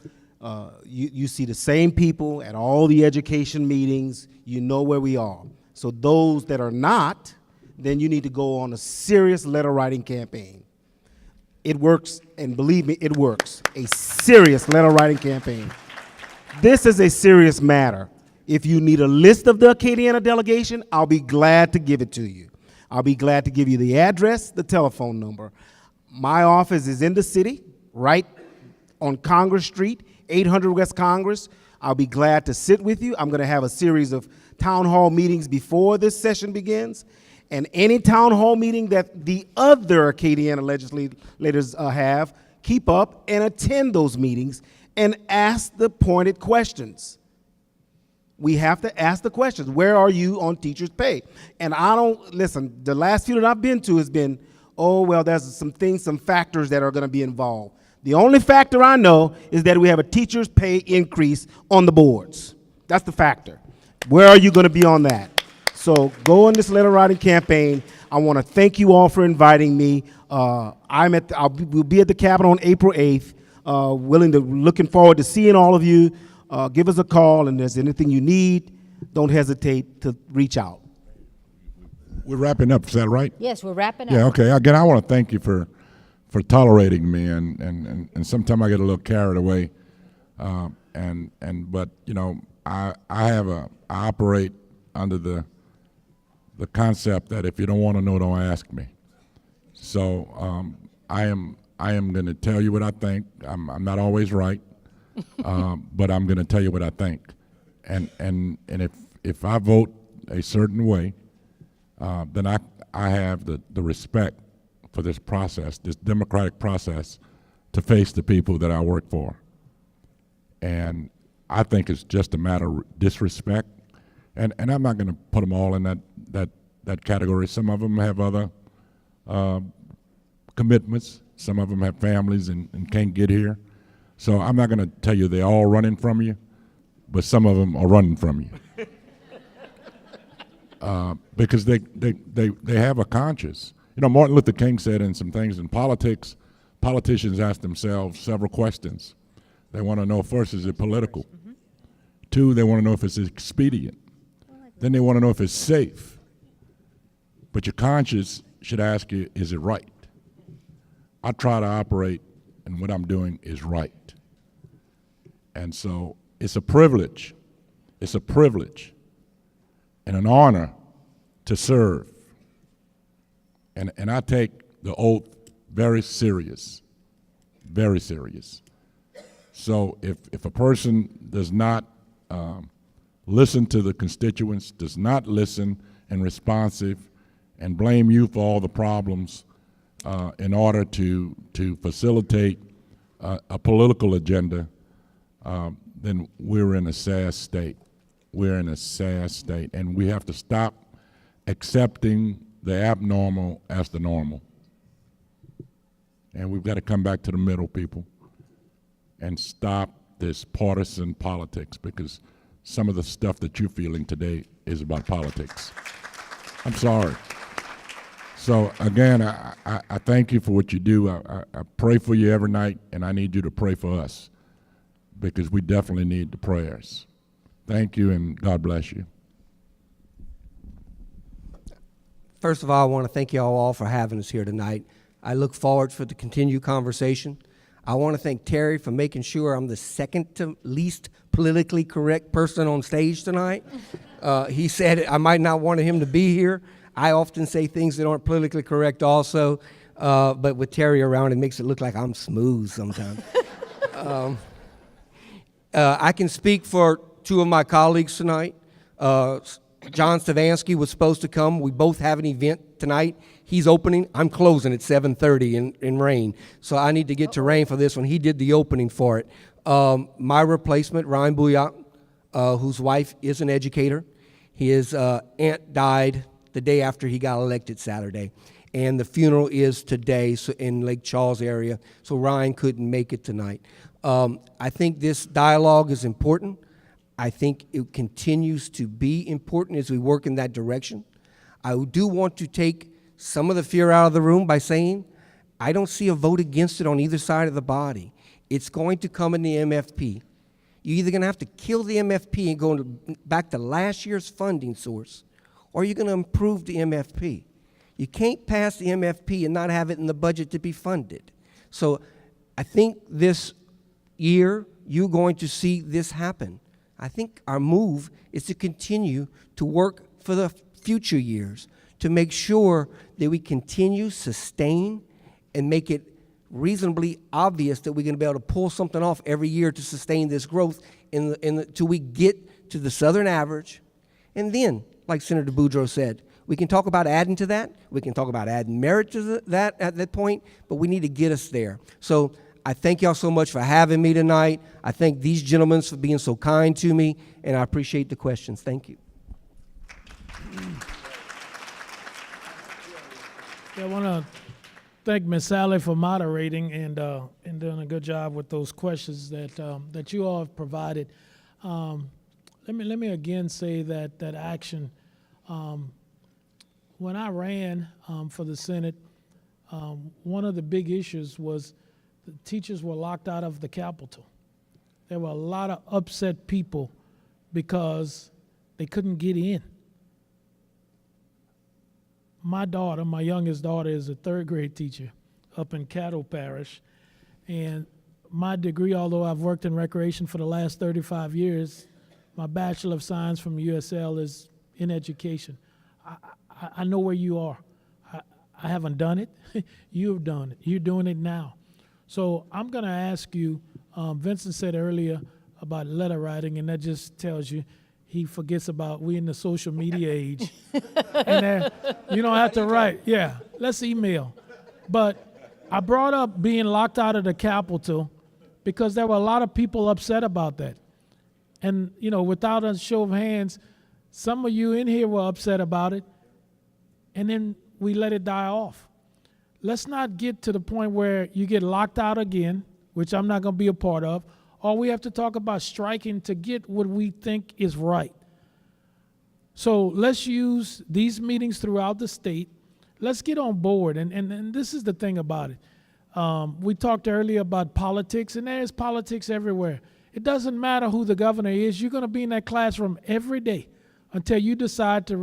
You see the same people at all the education meetings. You know where we are. So those that are not, then you need to go on a serious letter writing campaign. It works, and believe me, it works. A serious letter writing campaign. This is a serious matter. If you need a list of the Acadiana delegation, I'll be glad to give it to you. I'll be glad to give you the address, the telephone number. My office is in the city, right on Congress Street, 800 West Congress. I'll be glad to sit with you. I'm going to have a series of town hall meetings before this session begins. And any town hall meeting that the other Acadiana legislators have, keep up and attend those meetings and ask the pointed questions. We have to ask the questions. Where are you on teachers' pay? And listen, the last few that I've been to has been, oh, well, there's some factors that are going to be involved. The only factor I know is that we have a teacher's pay increase on the boards. That's the factor. Where are you going to be on that? So go on this letter writing campaign. I want to thank you all for inviting me. We'll be at the Capitol on April 8th. Looking forward to seeing all of you. Give us a call, and if there's anything you need, don't hesitate to reach out. We're wrapping up, is that right? Yes, we're wrapping up. Yeah, okay. Again, I want to thank you for tolerating me, and sometimes I get a little carried away, but you know, I operate under the concept that if you don't want to know, don't ask me. So I am going to tell you what I think. I'm not always right, but I'm going to tell you what I think. And if I vote a certain way, then I have the respect for this process, this democratic process, to face the people that I work for. And I think it's just a matter of disrespect. And I'm not going to put them all in that category. Some of them have other commitments. Some of them have families and can't get here. So I'm not going to tell you they're all running from you, but some of them are running from you. Because they have a conscience. You know, Martin Luther King said in some things in politics, politicians ask themselves several questions. They want to know, first, is it political? Mm-hmm. Two, they want to know if it's expedient. Then they want to know if it's safe. But your conscience should ask you, is it right? I try to operate, and what I'm doing is right. And so it's a privilege. It's a privilege and an honor to serve. And I take the oath very serious, very serious. So if a person does not listen to the constituents, does not listen and responsive, and blame you for all the problems in order to facilitate a political agenda, then we're in a sad state. We're in a sad state, and we have to stop accepting the abnormal as the normal. And we've got to come back to the middle, people, and stop this partisan politics, because some of the stuff that you're feeling today is about politics. I'm sorry. So again, I thank you for what you do. I pray for you every night, and I need you to pray for us, because we definitely need the prayers. Thank you, and God bless you. First of all, I want to thank you all for having us here tonight. I look forward for the continued conversation. I want to thank Terry for making sure I'm the second to least politically correct person on stage tonight. He said I might not want him to be here. I often say things that aren't politically correct also, but with Terry around, it makes it look like I'm smooth sometimes. I can speak for two of my colleagues tonight. John Stavansky was supposed to come. We both have an event tonight. He's opening. I'm closing at 7:30 in rain. So I need to get to rain for this one. He did the opening for it. My replacement, Ryan Bouillot, whose wife is an educator. His aunt died the day after he got elected Saturday. And the funeral is today in Lake Charles area. So Ryan couldn't make it tonight. I think this dialogue is important. I think it continues to be important as we work in that direction. I do want to take some of the fear out of the room by saying I don't see a vote against it on either side of the body. It's going to come in the MFP. You're either going to have to kill the MFP and go back to last year's funding source, or you're going to improve the MFP. You can't pass the MFP and not have it in the budget to be funded. So I think this year you're going to see this happen. I think our move is to continue to work for the future years to make sure that we continue, sustain, and make it reasonably obvious that we're going to be able to pull something off every year to sustain this growth till we get to the Southern average. And then, like Senator Boudreaux said, we can talk about adding to that. We can talk about adding merit to that at that point, but we need to get us there. So I thank y'all so much for having me tonight. I thank these gentlemen for being so kind to me, and I appreciate the questions. Thank you. Yeah, I want to thank Ms. Sally for moderating and doing a good job with those questions that you all have provided. Let me again say that action. When I ran for the Senate, one of the big issues was the teachers were locked out of the Capitol. There were a lot of upset people because they couldn't get in. My daughter, my youngest daughter, is a third grade teacher up in Caddo Parish. And my degree, although I've worked in recreation for the last 35 years, my Bachelor of Science from USL is in education. I know where you are. I haven't done it. You've done it. You're doing it now. So I'm going to ask you, Vincent said earlier about letter writing, and that just tells you he forgets about we in the social media age. And you don't have to write. Yeah, let's email. But I brought up being locked out of the Capitol because there were a lot of people upset about that. And, you know, without a show of hands, some of you in here were upset about it, and then we let it die off. Let's not get to the point where you get locked out again, which I'm not going to be a part of, or we have to talk about striking to get what we think is right. So let's use these meetings throughout the state. Let's get on board, and this is the thing about it. We talked earlier about politics, and there's politics everywhere. It doesn't matter who the governor is. You're going to be in that classroom every day until you decide to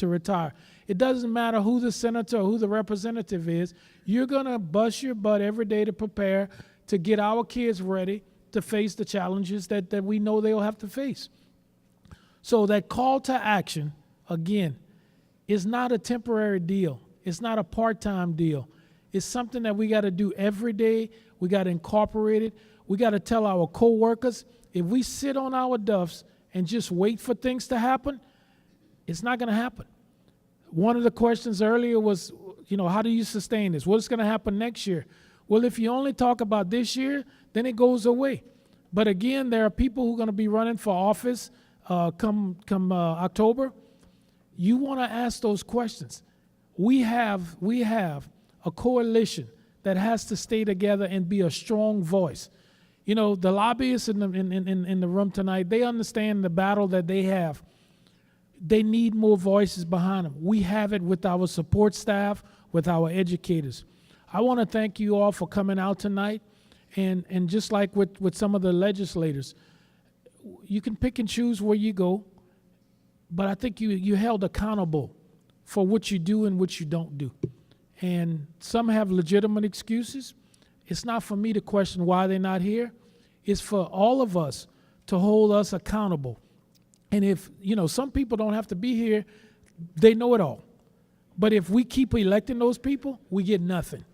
retire. It doesn't matter who the senator or who the representative is. You're going to bust your butt every day to prepare to get our kids ready to face the challenges that we know they'll have to face. So that call to action, again, is not a temporary deal. It's not a part-time deal. It's something that we got to do every day. We got to incorporate it. We got to tell our co-workers, if we sit on our duffs and just wait for things to happen, it's not going to happen. One of the questions earlier was, you know, how do you sustain this? What's going to happen next year? Well, if you only talk about this year, then it goes away. But again, there are people who are going to be running for office come October. You want to ask those questions. We have a coalition that has to stay together and be a strong voice. You know, the lobbyists in the room tonight, they understand the battle that they have. They need more voices behind them. We have it with our support staff, with our educators. I want to thank you all for coming out tonight. And just like with some of the legislators, you can pick and choose where you go, but I think you're held accountable for what you do and what you don't do. And some have legitimate excuses. It's not for me to question why they're not here. It's for all of us to hold us accountable. And if, you know, some people don't have to be here, they know it all. But if we keep electing those people, we get nothing.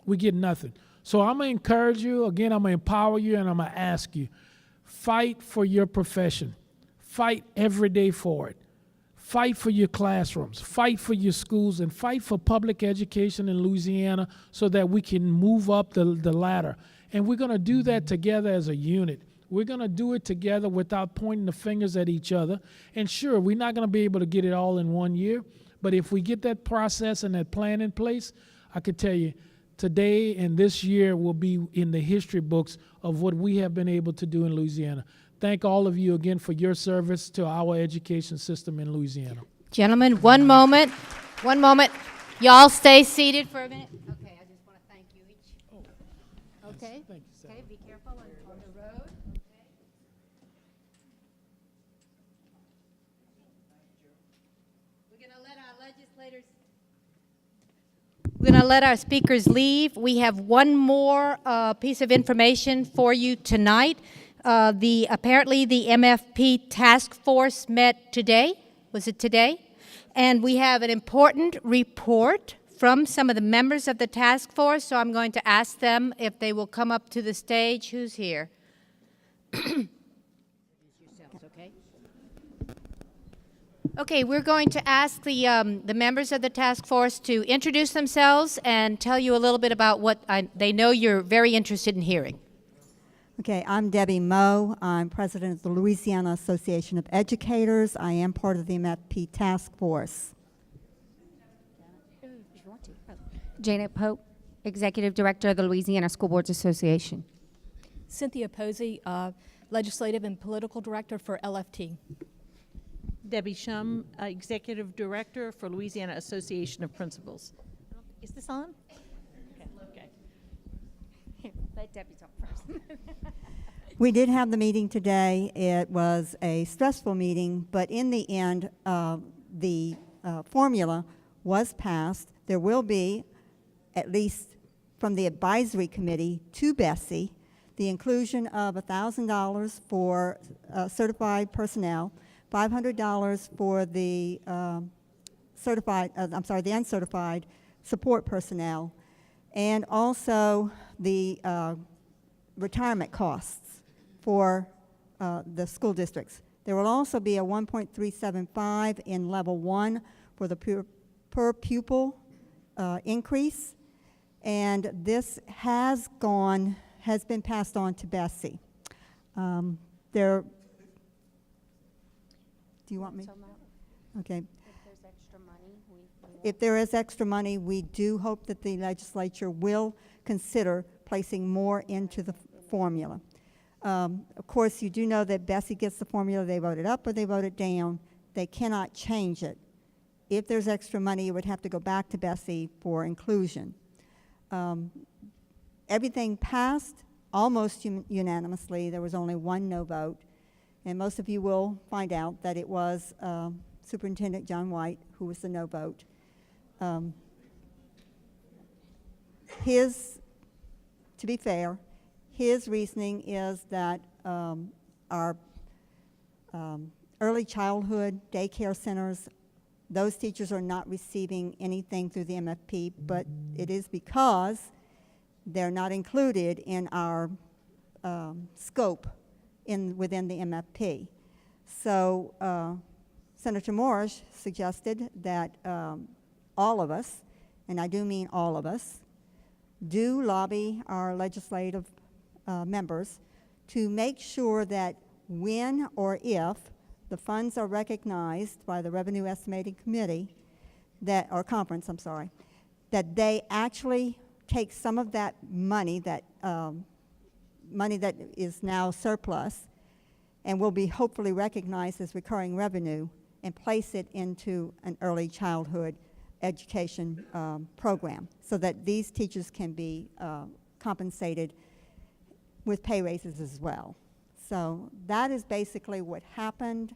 We get nothing. So I'm going to encourage you, again, I'm going to empower you, and I'm going to ask you, fight for your profession. Fight every day for it. Fight for your classrooms, fight for your schools, and fight for public education in Louisiana so that we can move up the ladder. And we're going to do that together as a unit. We're going to do it together without pointing the fingers at each other. And sure, we're not going to be able to get it all in 1 year, but if we get that process and that plan in place, I can tell you, today and this year will be in the history books of what we have been able to do in Louisiana. Thank all of you again for your service to our education system in Louisiana. Gentlemen, one moment. One moment. Y'all stay seated for a minute. Okay, I just want to thank you each. Okay. Thank you, Sally. Okay, be careful on the road. Okay. We're going to let our legislators. We're going to let our speakers leave. We have one more piece of information for you tonight. Apparently the MFP task force met today. Was it today? And we have an important report from some of the members of the task force, so I'm going to ask them if they will come up to the stage. Who's here? Okay, we're going to ask the members of the task force to introduce themselves and tell you a little bit about what they know you're very interested in hearing. Okay, I'm Debbie Moe. I'm president of the Louisiana Association of Educators. I am part of the MFP task force. Janet Pope, executive director of the Louisiana School Boards Association. Cynthia Posey, legislative and political director for LFT. Debbie Shum, executive director for Louisiana Association of Principals. Is this on? Okay. Here, let Debbie talk first. We did have the meeting today. It was a stressful meeting, but in the end, the formula was passed. There will be at least from the advisory committee to Bessie, the inclusion of $1,000 for certified personnel, $500 for the the uncertified support personnel, and also the retirement costs for the school districts. There will also be a 1.375 in level 1 for the per pupil increase, and this has been passed on to Bessie. Do you want me? Okay. If there is extra money, we do hope that the legislature will consider placing more into the formula. Of course, you do know that Bessie gets the formula. They vote it up or they vote it down. They cannot change it. If there's extra money, it would have to go back to Bessie for inclusion. Everything passed almost unanimously. There was only one no vote. And most of you will find out that it was Superintendent John White who was the no vote. To be fair, his reasoning is that our early childhood daycare centers, those teachers are not receiving anything through the MFP, but it is because they're not included in our scope within the MFP. So Senator Morrish suggested that all of us, and I do mean all of us, do lobby our legislative members to make sure that when or if the funds are recognized by the Revenue Estimating Committee, or conference, I'm sorry, that they actually take some of that money that is now surplus and will be hopefully recognized as recurring revenue and place it into an early childhood education program so that these teachers can be compensated with pay raises as well. So that is basically what happened.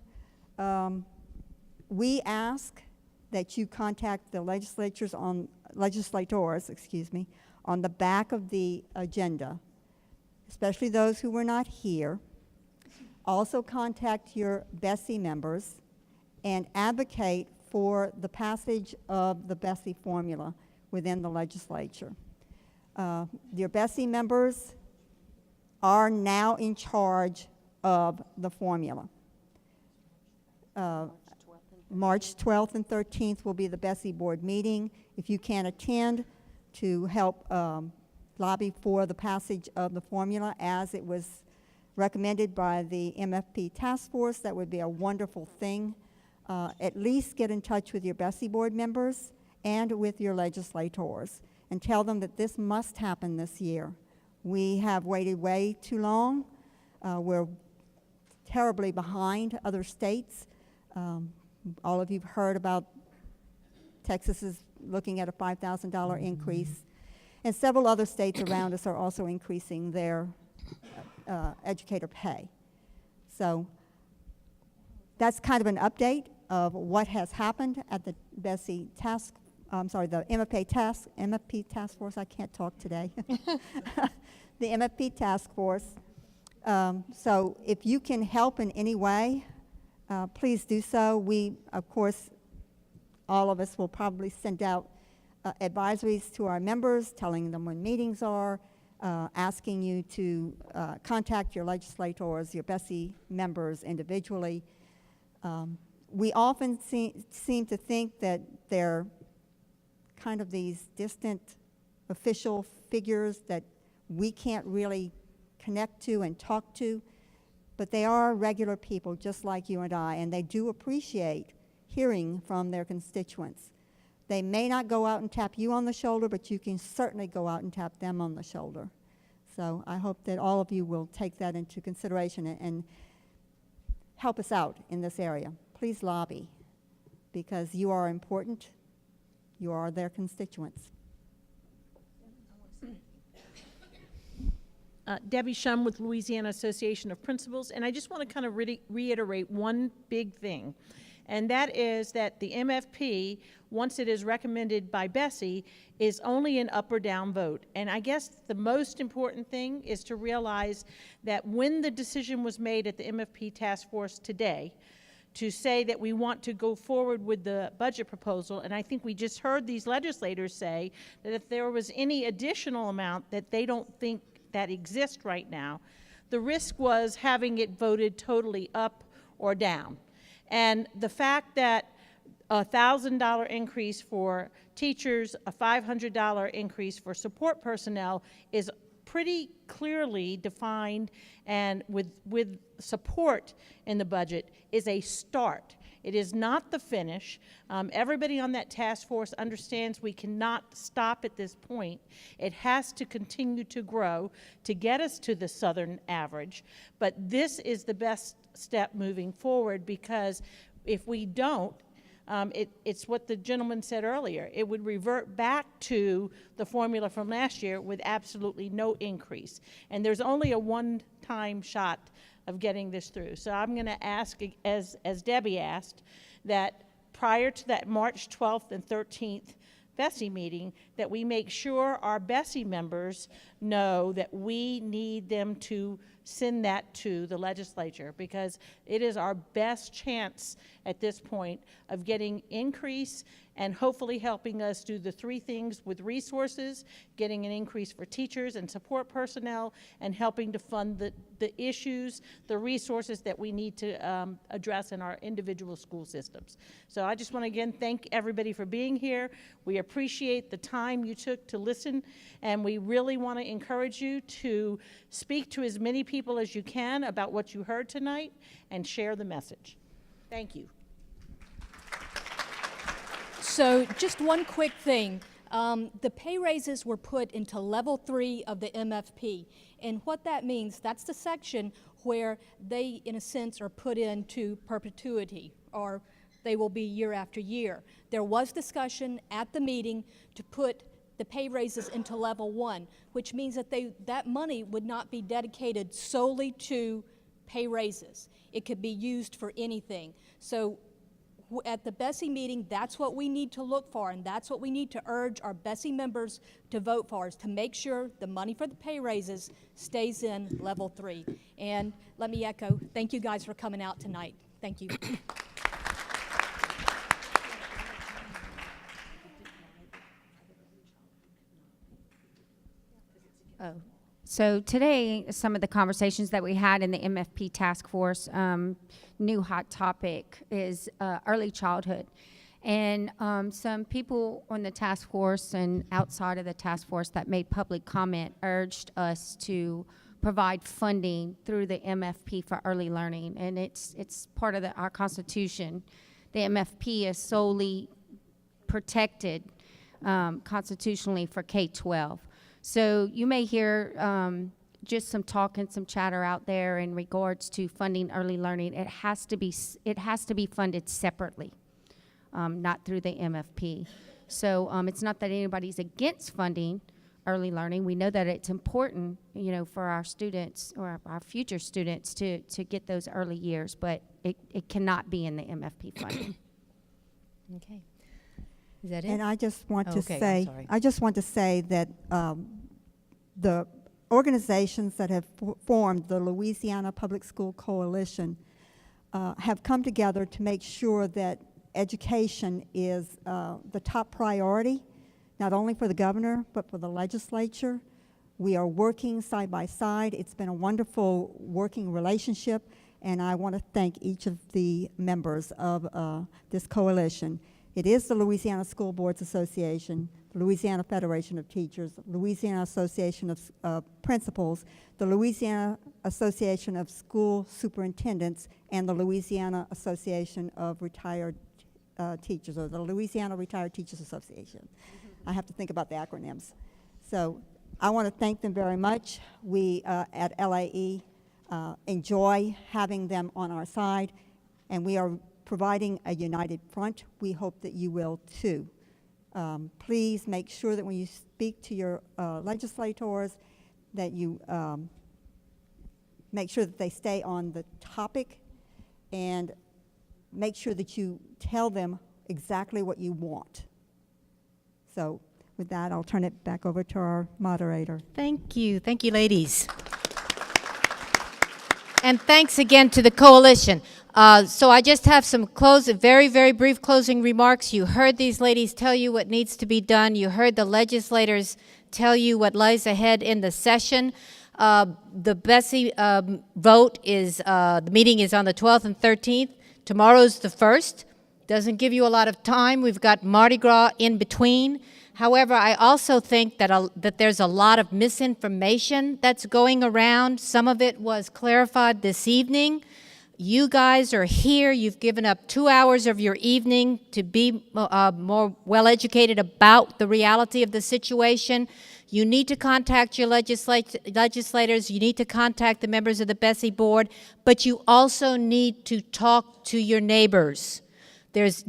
We ask that you contact the legislators, on the back of the agenda, especially those who were not here. Also contact your Bessie members and advocate for the passage of the Bessie formula within the legislature. Your Bessie members are now in charge of the formula. March 12th and 13th will be the Bessie board meeting. If you can attend to help lobby for the passage of the formula as it was recommended by the MFP task force, that would be a wonderful thing. At least get in touch with your Bessie board members and with your legislators and tell them that this must happen this year. We have waited way too long. We're terribly behind other states. All of you have heard about Texas is looking at a $5,000 increase, and several other states around us are also increasing their educator pay. So that's kind of an update of what has happened at the Bessie task, the MFP task force. I can't talk today. The MFP task force. So if you can help in any way, please do so. We, of course, all of us will probably send out advisories to our members, telling them when meetings are, asking you to contact your legislators, your Bessie members individually. We often seem to think that they're kind of these distant official figures that we can't really connect to and talk to, but they are regular people just like you and I, and they do appreciate hearing from their constituents. They may not go out and tap you on the shoulder, but you can certainly go out and tap them on the shoulder. So I hope that all of you will take that into consideration and help us out in this area. Please lobby, because you are important. You are their constituents. Debbie Shum with Louisiana Association of Principals, and I just want to kind of reiterate one big thing, and that is that the MFP, once it is recommended by Bessie, is only an up or down vote. And I guess the most important thing is to realize that when the decision was made at the MFP task force today to say that we want to go forward with the budget proposal, and I think we just heard these legislators say that if there was any additional amount that they don't think that exists right now, the risk was having it voted totally up or down. And the fact that a $1,000 increase for teachers, a $500 increase for support personnel is pretty clearly defined, and with support in the budget is a start. It is not the finish. Everybody on that task force understands we cannot stop at this point. It has to continue to grow to get us to the Southern average. But this is the best step moving forward, because if we don't, it's what the gentleman said earlier. It would revert back to the formula from last year with absolutely no increase. And there's only a one-time shot of getting this through. So I'm going to ask, as Debbie asked, that prior to that March 12th and 13th Bessie meeting, that we make sure our Bessie members know that we need them to send that to the legislature, because it is our best chance at this point of getting increase and hopefully helping us do the three things with resources, getting an increase for teachers and support personnel, and helping to fund the issues, the resources that we need to address in our individual school systems. So I just want to again thank everybody for being here. We appreciate the time you took to listen, and we really want to encourage you to speak to as many people as you can about what you heard tonight and share the message. Thank you. So just one quick thing. The pay raises were put into level 3 of the MFP. And what that means, that's the section where they, in a sense, are put into perpetuity, or they will be year after year. There was discussion at the meeting to put the pay raises into level 1, which means that that money would not be dedicated solely to pay raises. It could be used for anything. So at the Bessie meeting, that's what we need to look for, and that's what we need to urge our Bessie members to vote for, is to make sure the money for the pay raises stays in level 3. And let me echo, thank you guys for coming out tonight. Thank you. Oh. So today, some of the conversations that we had in the MFP task force, new hot topic is early childhood. And some people on the task force and outside of the task force that made public comment urged us to provide funding through the MFP for early learning. And it's part of our Constitution. The MFP is solely protected constitutionally for K-12. So you may hear just some talk and some chatter out there in regards to funding early learning. It has to be funded separately, not through the MFP. So it's not that anybody's against funding early learning. We know that it's important, for our students or our future students to get those early years, but it cannot be in the MFP funding. Okay. Is that it? And I just want to Okay, say, I'm sorry. I just want to say that the organizations that have formed the Louisiana Public School Coalition have come together to make sure that education is the top priority, not only for the governor, but for the legislature. We are working side by side. It's been a wonderful working relationship, and I want to thank each of the members of this coalition. It is the Louisiana School Boards Association, the Louisiana Federation of Teachers, Louisiana Association of Principals, the Louisiana Association of School Superintendents, and the Louisiana Association of Retired Teachers, or the Louisiana Retired Teachers Association. I have to think about the acronyms. So I want to thank them very much. We at LAE enjoy having them on our side, and we are providing a united front. We hope that you will too. Please make sure that when you speak to your legislators, that you make sure that they stay on the topic. And make sure that you tell them exactly what you want. So with that, I'll turn it back over to our moderator. Thank you, ladies. And thanks again to the coalition. So I just have some very, very brief closing remarks. You heard these ladies tell you what needs to be done. You heard the legislators tell you what lies ahead in the session. The Bessie vote is, the meeting is on the 12th and 13th. Tomorrow's the 1st. Doesn't give you a lot of time. We've got Mardi Gras in between. However, I also think that there's a lot of misinformation that's going around. Some of it was clarified this evening. You guys are here. You've given up 2 hours of your evening to be more well-educated about the reality of the situation. You need to contact your legislators. You need to contact the members of the Bessie board, but you also need to talk to your neighbors.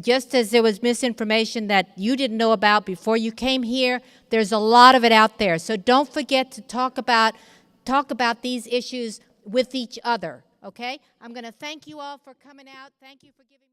Just as there was misinformation that you didn't know about before you came here, there's a lot of it out there. So don't forget to talk about these issues with each other, okay? I'm going to thank you all for coming out. Thank you for giving